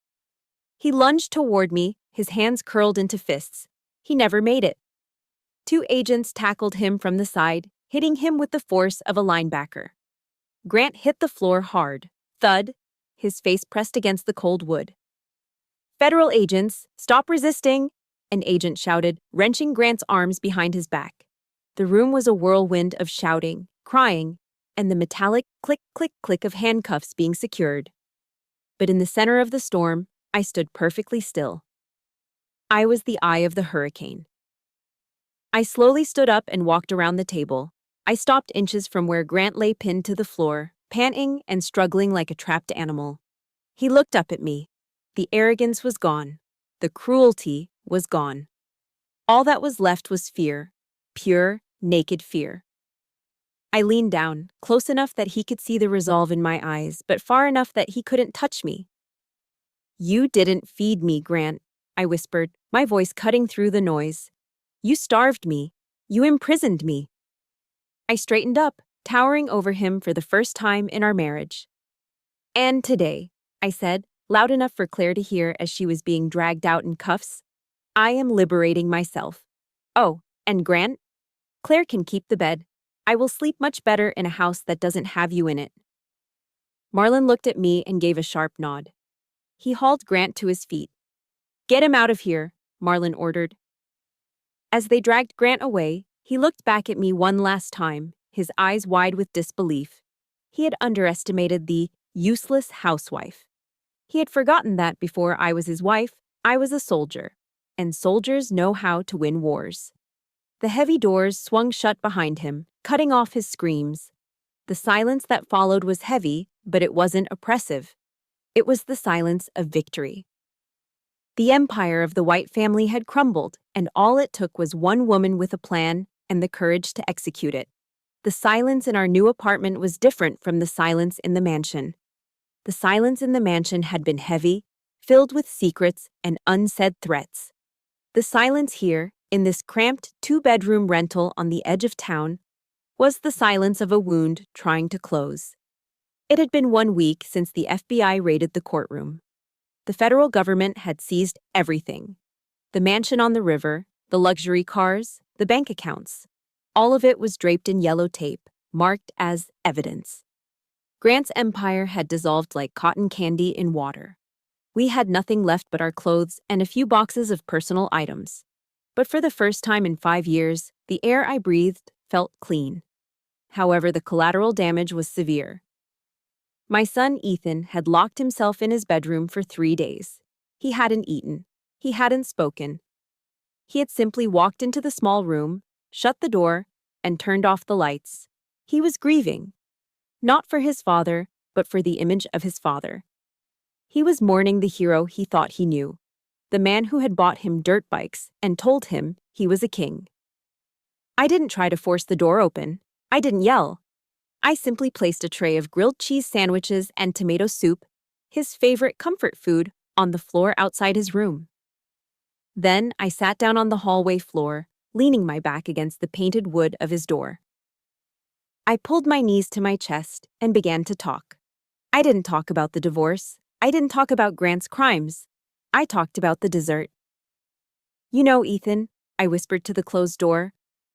He lunged toward me, his hands curled into fists. He never made it. 2 agents tackled him from the side, hitting him with the force of a linebacker. Grant hit the floor hard. Thud. His face pressed against the cold wood. Federal agents, stop resisting! An agent shouted, wrenching Grant's arms behind his back. The room was a whirlwind of shouting, crying, and the metallic click-click-click of handcuffs being secured. But in the center of the storm, I stood perfectly still. I was the eye of the hurricane. I slowly stood up and walked around the table. I stopped inches from where Grant lay pinned to the floor, panting and struggling like a trapped animal. He looked up at me. The arrogance was gone. The cruelty was gone. All that was left was fear. Pure, naked fear. I leaned down, close enough that he could see the resolve in my eyes, but far enough that he couldn't touch me. You didn't feed me, Grant, I whispered, my voice cutting through the noise. You starved me. You imprisoned me. I straightened up, towering over him for the first time in our marriage. And today, I said, loud enough for Claire to hear as she was being dragged out in cuffs, I am liberating myself. Oh, and Grant? Claire can keep the bed. I will sleep much better in a house that doesn't have you in it. Marlon looked at me and gave a sharp nod. He hauled Grant to his feet. Get him out of here, Marlon ordered. As they dragged Grant away, he looked back at me one last time, his eyes wide with disbelief. He had underestimated the useless housewife. He had forgotten that before I was his wife, I was a soldier, and soldiers know how to win wars. The heavy doors swung shut behind him, cutting off his screams. The silence that followed was heavy, but it wasn't oppressive. It was the silence of victory. The empire of the White family had crumbled, and all it took was one woman with a plan and the courage to execute it. The silence in our new apartment was different from the silence in the mansion. The silence in the mansion had been heavy, filled with secrets and unsaid threats. The silence here, in this cramped 2-bedroom rental on the edge of town, was the silence of a wound trying to close. It had been 1 week since the FBI raided the courtroom. The federal government had seized everything. The mansion on the river, the luxury cars, the bank accounts. All of it was draped in yellow tape, marked as evidence. Grant's empire had dissolved like cotton candy in water. We had nothing left but our clothes and a few boxes of personal items. But for the first time in 5 years, the air I breathed felt clean. However, the collateral damage was severe. My son Ethan had locked himself in his bedroom for 3 days. He hadn't eaten. He hadn't spoken. He had simply walked into the small room, shut the door, and turned off the lights. He was grieving. Not for his father, but for the image of his father. He was mourning the hero he thought he knew, the man who had bought him dirt bikes and told him he was a king. I didn't try to force the door open. I didn't yell. I simply placed a tray of grilled cheese sandwiches and tomato soup, his favorite comfort food, on the floor outside his room. Then I sat down on the hallway floor, leaning my back against the painted wood of his door. I pulled my knees to my chest and began to talk. I didn't talk about the divorce. I didn't talk about Grant's crimes. I talked about the dessert. You know, Ethan, I whispered to the closed door,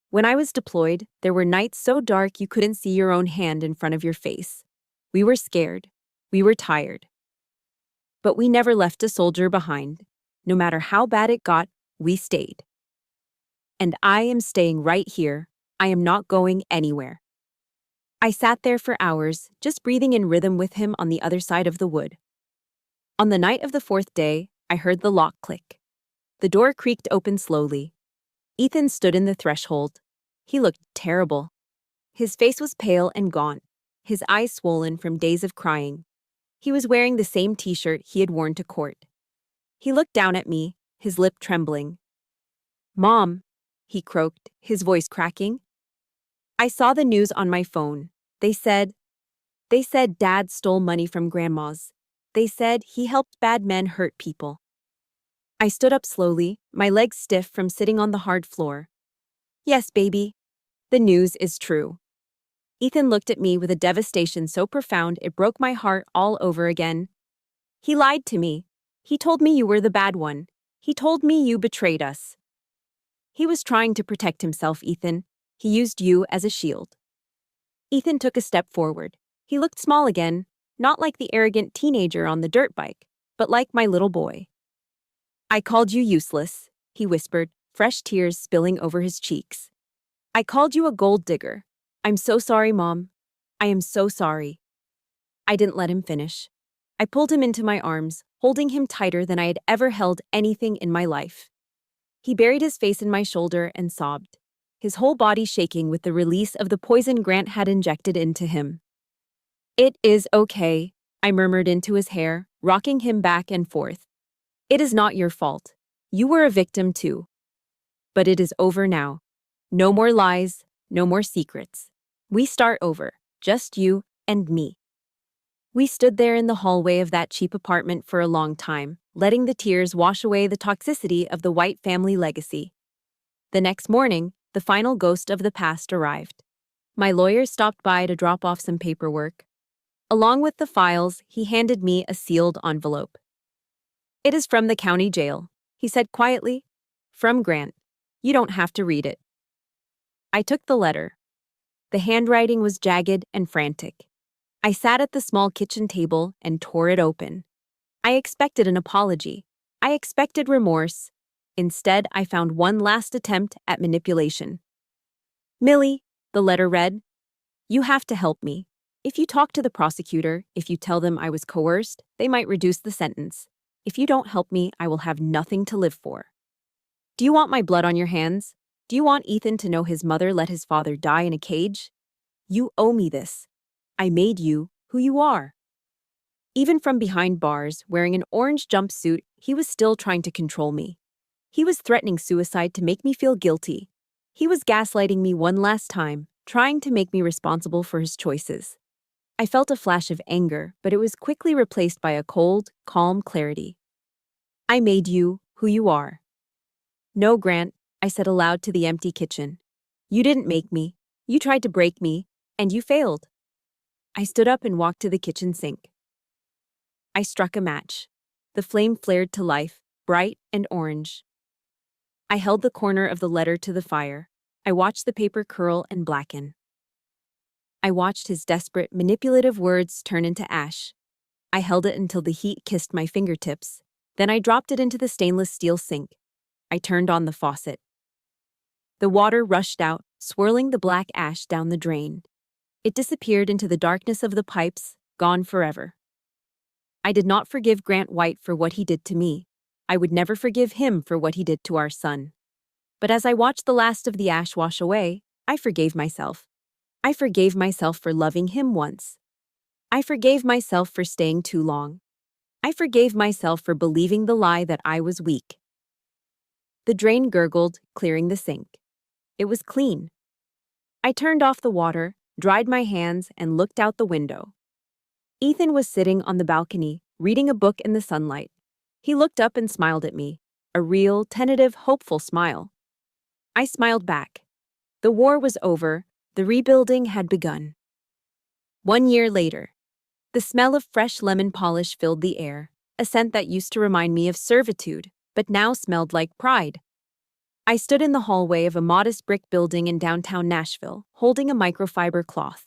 when I was deployed, there were nights so dark you couldn't see your own hand in front of your face. We were scared. We were tired. But we never left a soldier behind. No matter how bad it got, we stayed. And I am staying right here. I am not going anywhere. I sat there for hours, just breathing in rhythm with him on the other side of the wood. On the night of the 4th day, I heard the lock click. The door creaked open slowly. Ethan stood in the threshold. He looked terrible. His face was pale and gaunt, his eyes swollen from days of crying. He was wearing the same t-shirt he had worn to court. He looked down at me, his lip trembling. "Mom," he croaked, his voice cracking. I saw the news on my phone. They said Dad stole money from Grandma's. They said he helped bad men hurt people. I stood up slowly, my legs stiff from sitting on the hard floor. Yes, baby. The news is true. Ethan looked at me with a devastation so profound it broke my heart all over again. He lied to me. He told me you were the bad one. He told me you betrayed us. He was trying to protect himself, Ethan. He used you as a shield. Ethan took a step forward. He looked small again, not like the arrogant teenager on the dirt bike, but like my little boy. I called you useless, he whispered, fresh tears spilling over his cheeks. I called you a gold digger. I'm so sorry, Mom. I am so sorry. I didn't let him finish. I pulled him into my arms, holding him tighter than I had ever held anything in my life. He buried his face in my shoulder and sobbed, his whole body shaking with the release of the poison Grant had injected into him. It is okay, I murmured into his hair, rocking him back and forth. It is not your fault. You were a victim too. But it is over now. No more lies, no more secrets. We start over, just you and me. We stood there in the hallway of that cheap apartment for a long time, letting the tears wash away the toxicity of the White family legacy. The next morning, the final ghost of the past arrived. My lawyer stopped by to drop off some paperwork. Along with the files, he handed me a sealed envelope. It is from the county jail, he said quietly. From Grant. You don't have to read it. I took the letter. The handwriting was jagged and frantic. I sat at the small kitchen table and tore it open. I expected an apology. I expected remorse. Instead, I found one last attempt at manipulation. Millie, the letter read, you have to help me. If you talk to the prosecutor, if you tell them I was coerced, they might reduce the sentence. If you don't help me, I will have nothing to live for. Do you want my blood on your hands? Do you want Ethan to know his mother let his father die in a cage? You owe me this. I made you who you are. Even from behind bars, wearing an orange jumpsuit, he was still trying to control me. He was threatening suicide to make me feel guilty. He was gaslighting me one last time, trying to make me responsible for his choices. I felt a flash of anger, but it was quickly replaced by a cold, calm clarity. I made you who you are. No, Grant, I said aloud to the empty kitchen. You didn't make me. You tried to break me, and you failed. I stood up and walked to the kitchen sink. I struck a match. The flame flared to life, bright and orange. I held the corner of the letter to the fire. I watched the paper curl and blacken. I watched his desperate, manipulative words turn into ash. I held it until the heat kissed my fingertips. Then I dropped it into the stainless steel sink. I turned on the faucet. The water rushed out, swirling the black ash down the drain. It disappeared into the darkness of the pipes, gone forever. I did not forgive Grant White for what he did to me. I would never forgive him for what he did to our son. But as I watched the last of the ash wash away, I forgave myself. I forgave myself for loving him once. I forgave myself for staying too long. I forgave myself for believing the lie that I was weak. The drain gurgled, clearing the sink. It was clean. I turned off the water, dried my hands, and looked out the window. Ethan was sitting on the balcony, reading a book in the sunlight. He looked up and smiled at me, a real, tentative, hopeful smile. I smiled back. The war was over, the rebuilding had begun. 1 year later. The smell of fresh lemon polish filled the air, a scent that used to remind me of servitude, but now smelled like pride. I stood in the hallway of a modest brick building in downtown Nashville, holding a microfiber cloth.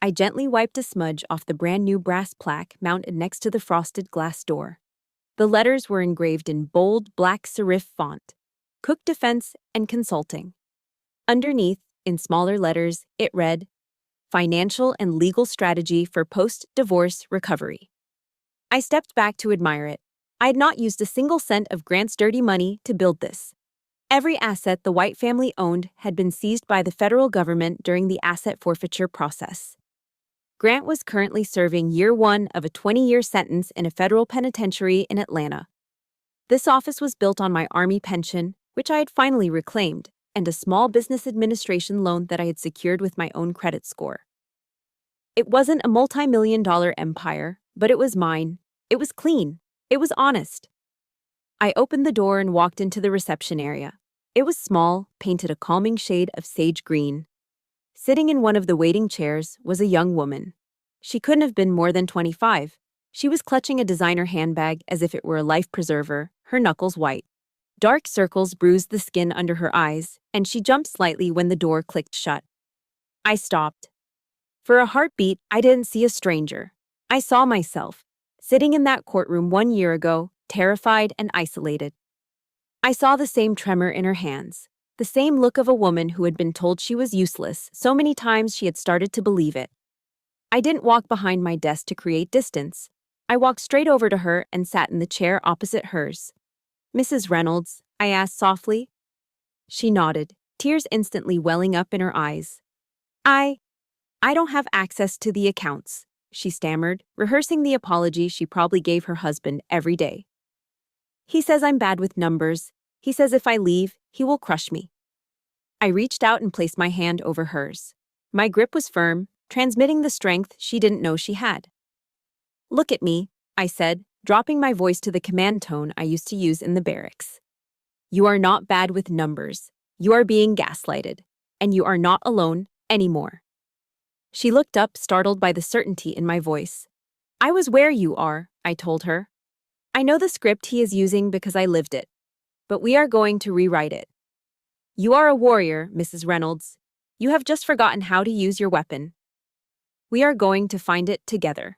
I gently wiped a smudge off the brand new brass plaque mounted next to the frosted glass door. The letters were engraved in bold black serif font: Cook Defense and Consulting. Underneath, in smaller letters, it read, Financial and Legal Strategy for Post-Divorce Recovery. I stepped back to admire it. I had not used a single cent of Grant's dirty money to build this. Every asset the White family owned had been seized by the federal government during the asset forfeiture process. Grant was currently serving year 1 of a 20-year sentence in a federal penitentiary in Atlanta. This office was built on my Army pension, which I had finally reclaimed, and a small business administration loan that I had secured with my own credit score. It wasn't a multi-million-dollar empire, but it was mine. It was clean. It was honest. I opened the door and walked into the reception area. It was small, painted a calming shade of sage green. Sitting in one of the waiting chairs was a young woman. She couldn't have been more than 25. She was clutching a designer handbag as if it were a life preserver, her knuckles white. Dark circles bruised the skin under her eyes, and she jumped slightly when the door clicked shut. I stopped. For a heartbeat, I didn't see a stranger. I saw myself, sitting in that courtroom 1 year ago, terrified and isolated. I saw the same tremor in her hands, the same look of a woman who had been told she was useless so many times she had started to believe it. I didn't walk behind my desk to create distance. I walked straight over to her and sat in the chair opposite hers. Mrs. Reynolds, I asked softly. She nodded, tears instantly welling up in her eyes. I don't have access to the accounts, she stammered, rehearsing the apology she probably gave her husband every day. He says I'm bad with numbers. He says if I leave, he will crush me. I reached out and placed my hand over hers. My grip was firm, transmitting the strength she didn't know she had. Look at me, I said, dropping my voice to the command tone I used to use in the barracks. You are not bad with numbers. You are being gaslighted. And you are not alone anymore. She looked up, startled by the certainty in my voice. I was where you are, I told her. I know the script he is using because I lived it. But we are going to rewrite it. You are a warrior, Mrs. Reynolds. You have just forgotten how to use your weapon. We are going to find it together.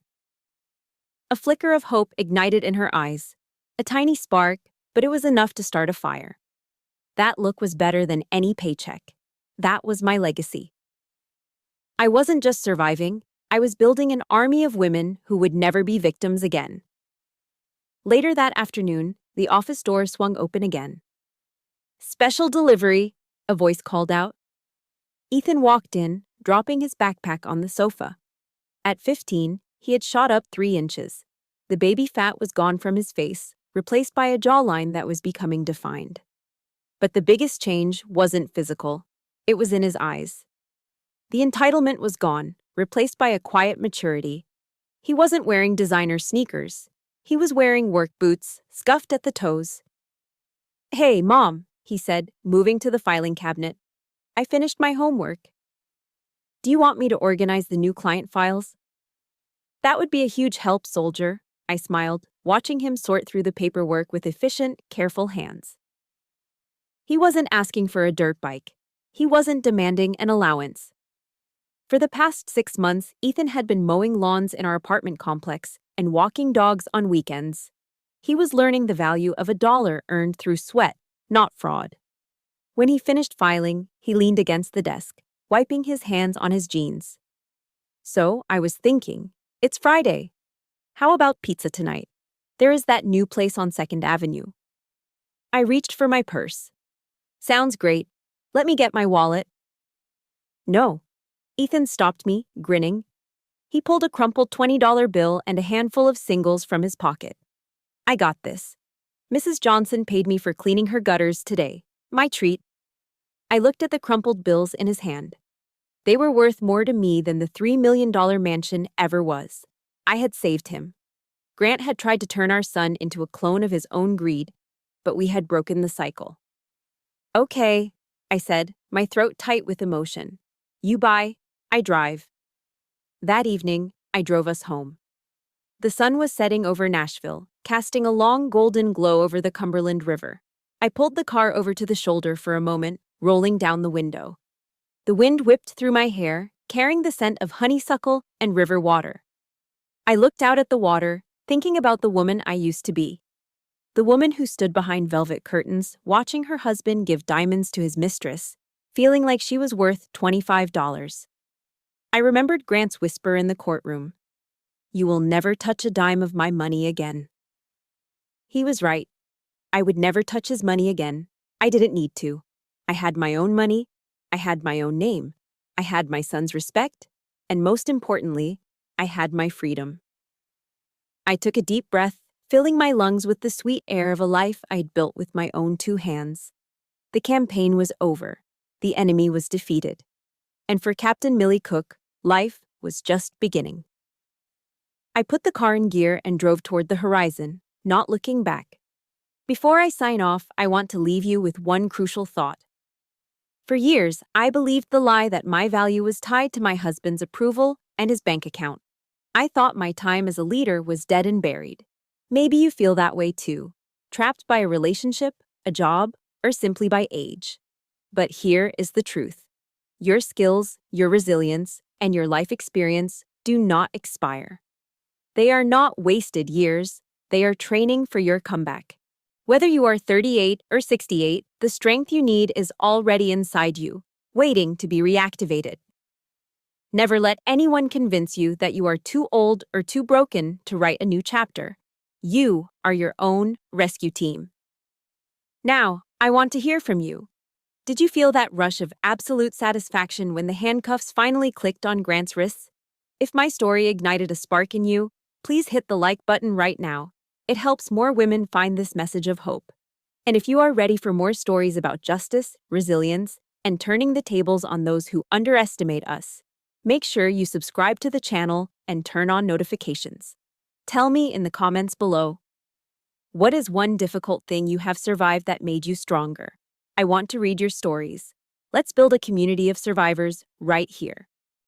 A flicker of hope ignited in her eyes. A tiny spark, but it was enough to start a fire. That look was better than any paycheck. That was my legacy. I wasn't just surviving, I was building an army of women who would never be victims again. Later that afternoon, the office door swung open again. Special delivery, a voice called out. Ethan walked in, dropping his backpack on the sofa. At 15, he had shot up 3 inches. The baby fat was gone from his face, replaced by a jawline that was becoming defined. But the biggest change wasn't physical. It was in his eyes. The entitlement was gone, replaced by a quiet maturity. He wasn't wearing designer sneakers. He was wearing work boots, scuffed at the toes. Hey, Mom, he said, moving to the filing cabinet. I finished my homework. Do you want me to organize the new client files? That would be a huge help, soldier, I smiled, watching him sort through the paperwork with efficient, careful hands. He wasn't asking for a dirt bike. He wasn't demanding an allowance. For the past 6 months, Ethan had been mowing lawns in our apartment complex and walking dogs on weekends. He was learning the value of $1 earned through sweat, not fraud. When he finished filing, he leaned against the desk, wiping his hands on his jeans. So, I was thinking, It's Friday. How about pizza tonight? There is that new place on 2nd Avenue. I reached for my purse. Sounds great. Let me get my wallet. No. Ethan stopped me, grinning. He pulled a crumpled $20 bill and a handful of singles from his pocket. I got this. Mrs. Johnson paid me for cleaning her gutters today. My treat. I looked at the crumpled bills in his hand. They were worth more to me than the $3 million mansion ever was. I had saved him. Grant had tried to turn our son into a clone of his own greed, but we had broken the cycle. Okay, I said, my throat tight with emotion. You buy, I drive. That evening, I drove us home. The sun was setting over Nashville, casting a long golden glow over the Cumberland River. I pulled the car over to the shoulder for a moment, rolling down the window. The wind whipped through my hair, carrying the scent of honeysuckle and river water. I looked out at the water, thinking about the woman I used to be. The woman who stood behind velvet curtains, watching her husband give diamonds to his mistress, feeling like she was worth $25. I remembered Grant's whisper in the courtroom. You will never touch a dime of my money again. He was right. I would never touch his money again. I didn't need to. I had my own money. I had my own name. I had my son's respect. And most importantly, I had my freedom. I took a deep breath, filling my lungs with the sweet air of a life I'd built with my own 2 hands. The campaign was over. The enemy was defeated. And for Captain Millie Cook, life was just beginning. I put the car in gear and drove toward the horizon, not looking back. Before I sign off, I want to leave you with one crucial thought. For years, I believed the lie that my value was tied to my husband's approval and his bank account. I thought my time as a leader was dead and buried. Maybe you feel that way too, trapped by a relationship, a job, or simply by age. But here is the truth. Your skills, your resilience, and your life experience do not expire. They are not wasted years, they are training for your comeback. Whether you are 38 or 68, the strength you need is already inside you, waiting to be reactivated. Never let anyone convince you that you are too old or too broken to write a new chapter. You are your own rescue team. Now, I want to hear from you. Did you feel that rush of absolute satisfaction when the handcuffs finally clicked on Grant's wrists? If my story ignited a spark in you, please hit the like button right now. It helps more women find this message of hope. And if you are ready for more stories about justice, resilience, and turning the tables on those who underestimate us, make sure you subscribe to the channel and turn on notifications. Tell me in the comments below, what is one difficult thing you have survived that made you stronger? I want to read your stories. Let's build a community of survivors right here.